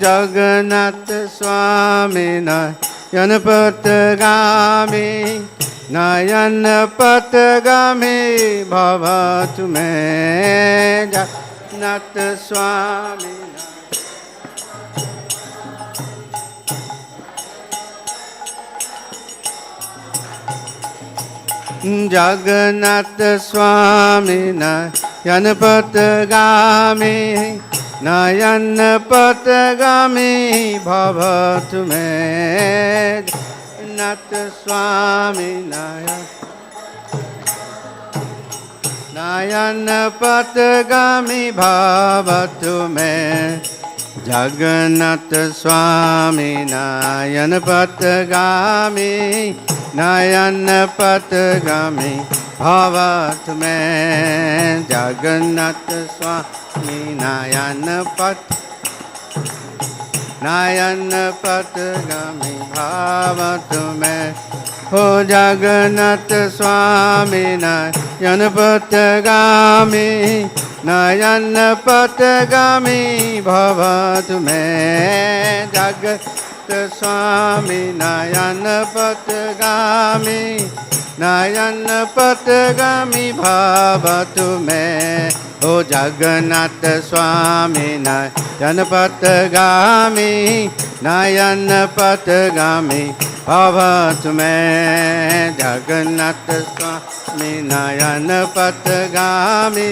Jagannath Swami Nayana Patagami, Nayana Patagami, Bhavat me. Jagannath Swami Jagannath Swami Nayana Patagami, Nayana Patagami, Bhavat me. Jagannath Swami Nayana Patagami, Bhavat me. Jagannath Swami Nayana Patagami, Nayana Patagami, Bhavat me. Jagannath Swami Nayana Patagami, Bhavat me. Ho Jagannath Swami Nayana Patagami, Nayana Patagami, Bhavat me. Jagannath Swami Nayana Patagami, Nayana Patagami, Bhavat me. O Jagannath Swami Nayana Patagami, Nayana Patagami, Bhavat me. Jagannath Swami Nayana Patagami,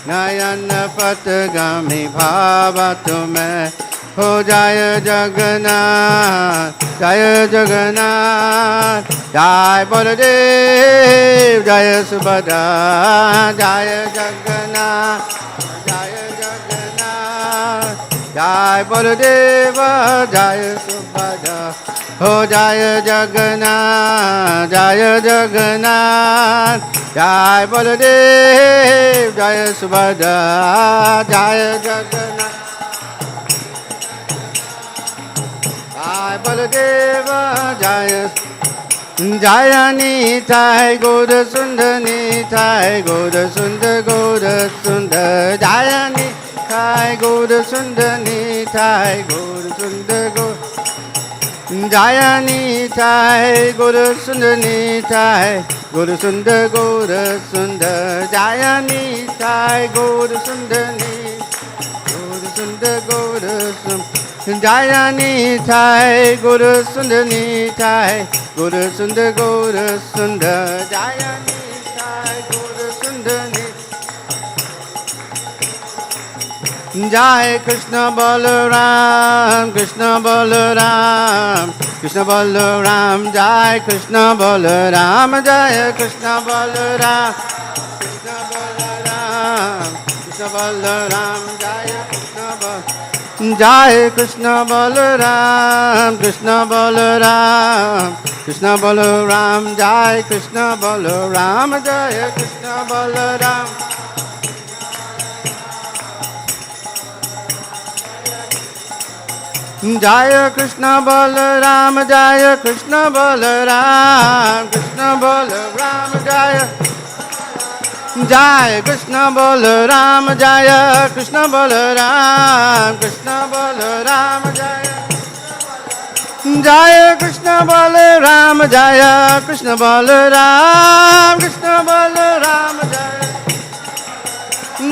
Nayana Patagami, Bhavat me. Ho Jaya Jagannath, Jaya Jagannath, Jai Baladev, Jaya Subhadra, Jaya Jagannath, Jaya Jagannath, Jai Baladeva, Jaya Subhadra. Ho Jaya Jagannath, Jaya Jagannath, Jai Baladev, Jaya Subhadra, Jaya Jagannath, Jai Baladeva, Jaya Jaya Nitai Gaura Sundar Nitai Gaura Sundar Gaura Sundar Jaya Nitai Gaura Sundar Nitai Gaura Sundar Gaura Jaya Nitai Gaura Sundar Nitai Gaura Sundar Gaura Sundar Jaya Nitai Gaura Sundar Nitai Gaura Sundar Gaura Sundar Jaya Nitai Gaura Sundar Nitai Gaura Sundar Gaura Sundar Jaya Nitai Gaura Sundar Nitai Jai Krishna Balaram Krishna Balaram Krishna Balaram Jai Krishna Balaram Jai Krishna Balaram Krishna Balaram Krishna Balaram Jai Krishna Balaram Jai Krishna Balaram Krishna Balaram Krishna Balaram Jai Krishna Balaram Jai Krishna Balaram Jaya Krishna Balaram Jaya Krishna Balaram Krishna Balaram Jaya Jaya Krishna Balaram Jaya Krishna Balaram Krishna Balaram Jaya Jaya Krishna Balaram Jaya Krishna Balaram Krishna Balaram Jaya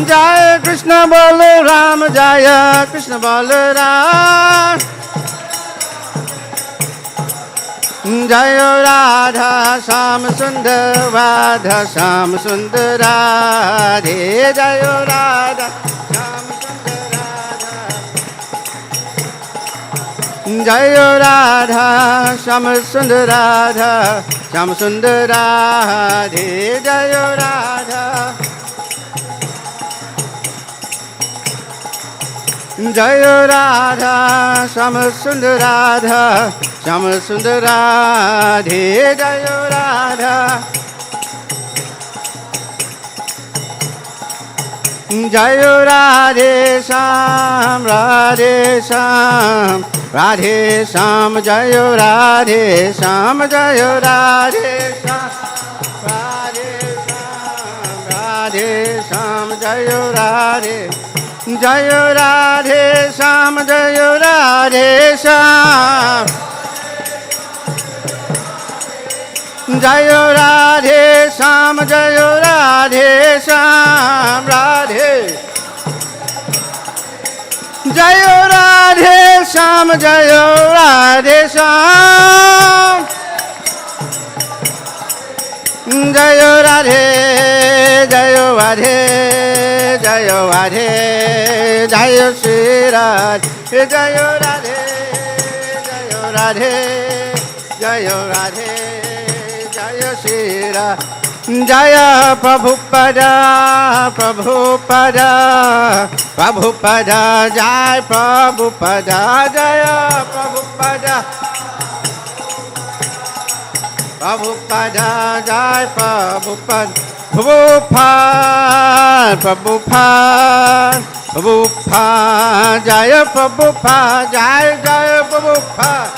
Jaya Krishna Balaram Jaya Krishna Balaram Jaya Radha Sham Sundar Radha Sham Sundar Radhe Jaya Radha Sham Sundar Radha Jaya Radha Sham Sundar Radha Sham Sundar Radhe Jaya Radha Jaya Radha Shama Sundar Radha Shama Sundar Radhe Jaya Radha Jaya Radhe Sham Radhe Sham Radhe Sham Jaya Radhe Sham Jaya Radhe Sham Radhe Sham Radhe Sham Jaya Radhe Jaya Radhe Sham Jaya Radhe Sham Jaya Radhe Sham Jaya Radhe Sham Radhe Jaya Radhe Sham Jaya Radhe Sham Jaya Radhe Jaya Radhe Jaya Radhe Jaya Shri Radhe Jaya Radhe Jaya Radhe Jaya Radhe Jaya Shri Radhe Jaya Prabhupada Prabhupada Prabhupada Jaya Prabhupada Jaya Prabhupada Prabhupada Jai Prabhupada Prabhupada Prabhupada Prabhupada Jaya Prabhupada Jaya Jaya Prabhupada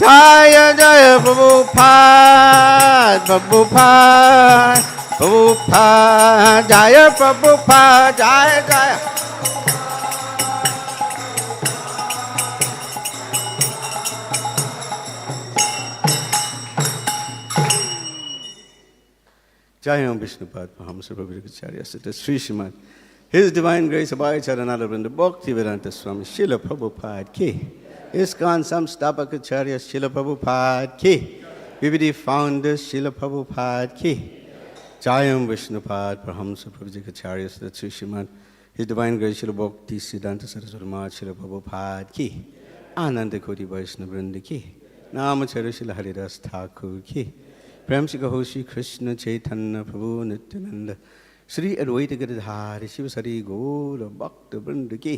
Jaya Jaya Prabhupada Prabhupada Prabhupada Jaya Prabhupada Jaya Jaya Jayam Vishnupad Mahamsa Prabhupada Sutta Sri Srimad His Divine Grace Abhay Charanala Vrinda Bhakti Vedanta Swami Srila Prabhupada Ki ISKCON Samstapakacharya Srila Prabhupada Ki VVD Founder Srila Prabhupada Ki Jayam Vishnupad Mahamsa Prabhupada Sutta Sri Srimad His Divine Grace Srila Bhakti Siddhanta Saraswati Maharaj Srila Prabhupada Ki Ananda Koti Vaishnava Vrinda Ki Namacharya Srila Haridas Thakur Ki प्रेम से कहो श्री कृष्ण चैतन्य प्रभु नित्यानंद श्री अद्वैत गिरिधारी शिव सरी गौर भक्त वृंद की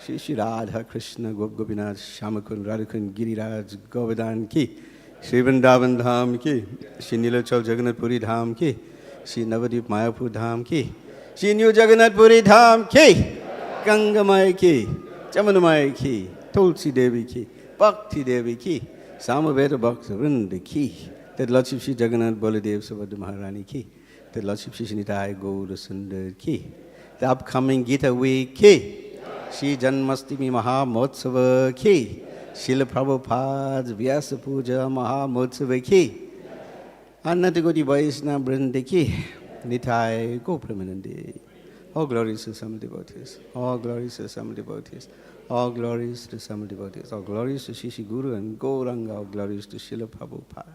श्री श्री राधा कृष्ण गोप गोपीनाथ श्याम कुंड राधाकुंड गिरिराज गोवर्धन की श्री वृंदावन धाम की श्री नीलाचल जगन्नाथ पुरी धाम की श्री नवद्वीप मायापुर धाम की श्री न्यू जगन्नाथ पुरी धाम की गंगामय की जमुनामय की Tulsi Devi ki, Bhakti Devi ki, Samaveta Bhakta Vrinda ki, that Lordship Shri Jagannath Baladev Subhadra Maharani ki, that Lordship Shri Nitai Gaura Sundar ki, the upcoming Gita week ki, Shri Janmastami Maha Motsava ki, Srila Prabhupada's Vyasa Puja Maha Motsava ki, Annatagoti Vaishnava Vrinda ki, Nitai Gopramanande. All glories to some devotees. All glories to some devotees. All glories to some devotees. All glories to Shishi Guru and Gauranga. All glories to Srila Prabhupada.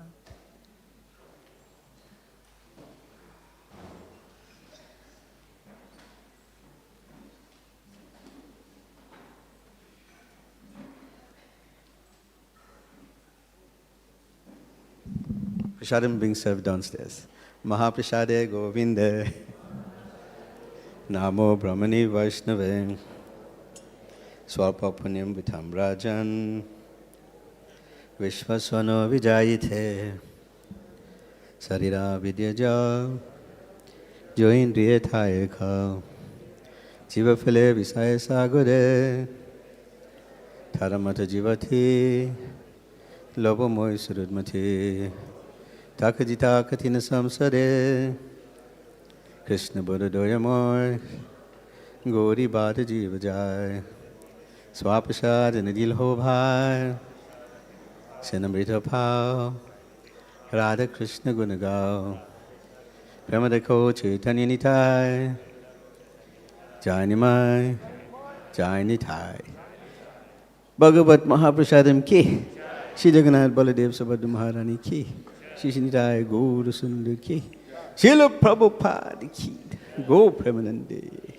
Prasadam being served downstairs. Mahaprasade Govinda. Namo Brahmani Vaishnave. Swapapanyam Vitam Rajan. Vishvasvano Vijayite. Sarira Vidyaja. Joindriya Thayaka. Jivafile Visaya Sagure. Taramata Jivati. Lopamoy Surudmati. Takajita Katina Samsade. Krishna Buddha Doyamoy. Gauri Bhata Jiva Jai. Swapashad Nadil Ho Bhai. Senamrita Pao. Radha Krishna Gunagao. Pramadako Chaitanya Nitai. Jai Nimai. Jai Nitai. Bhagavat Mahaprasadam ki. Shri Jagannath Baladev Subhadra Maharani ki. Shri Nitai Gaura Sundar ki. Srila Prabhupada ki. Go Premanande.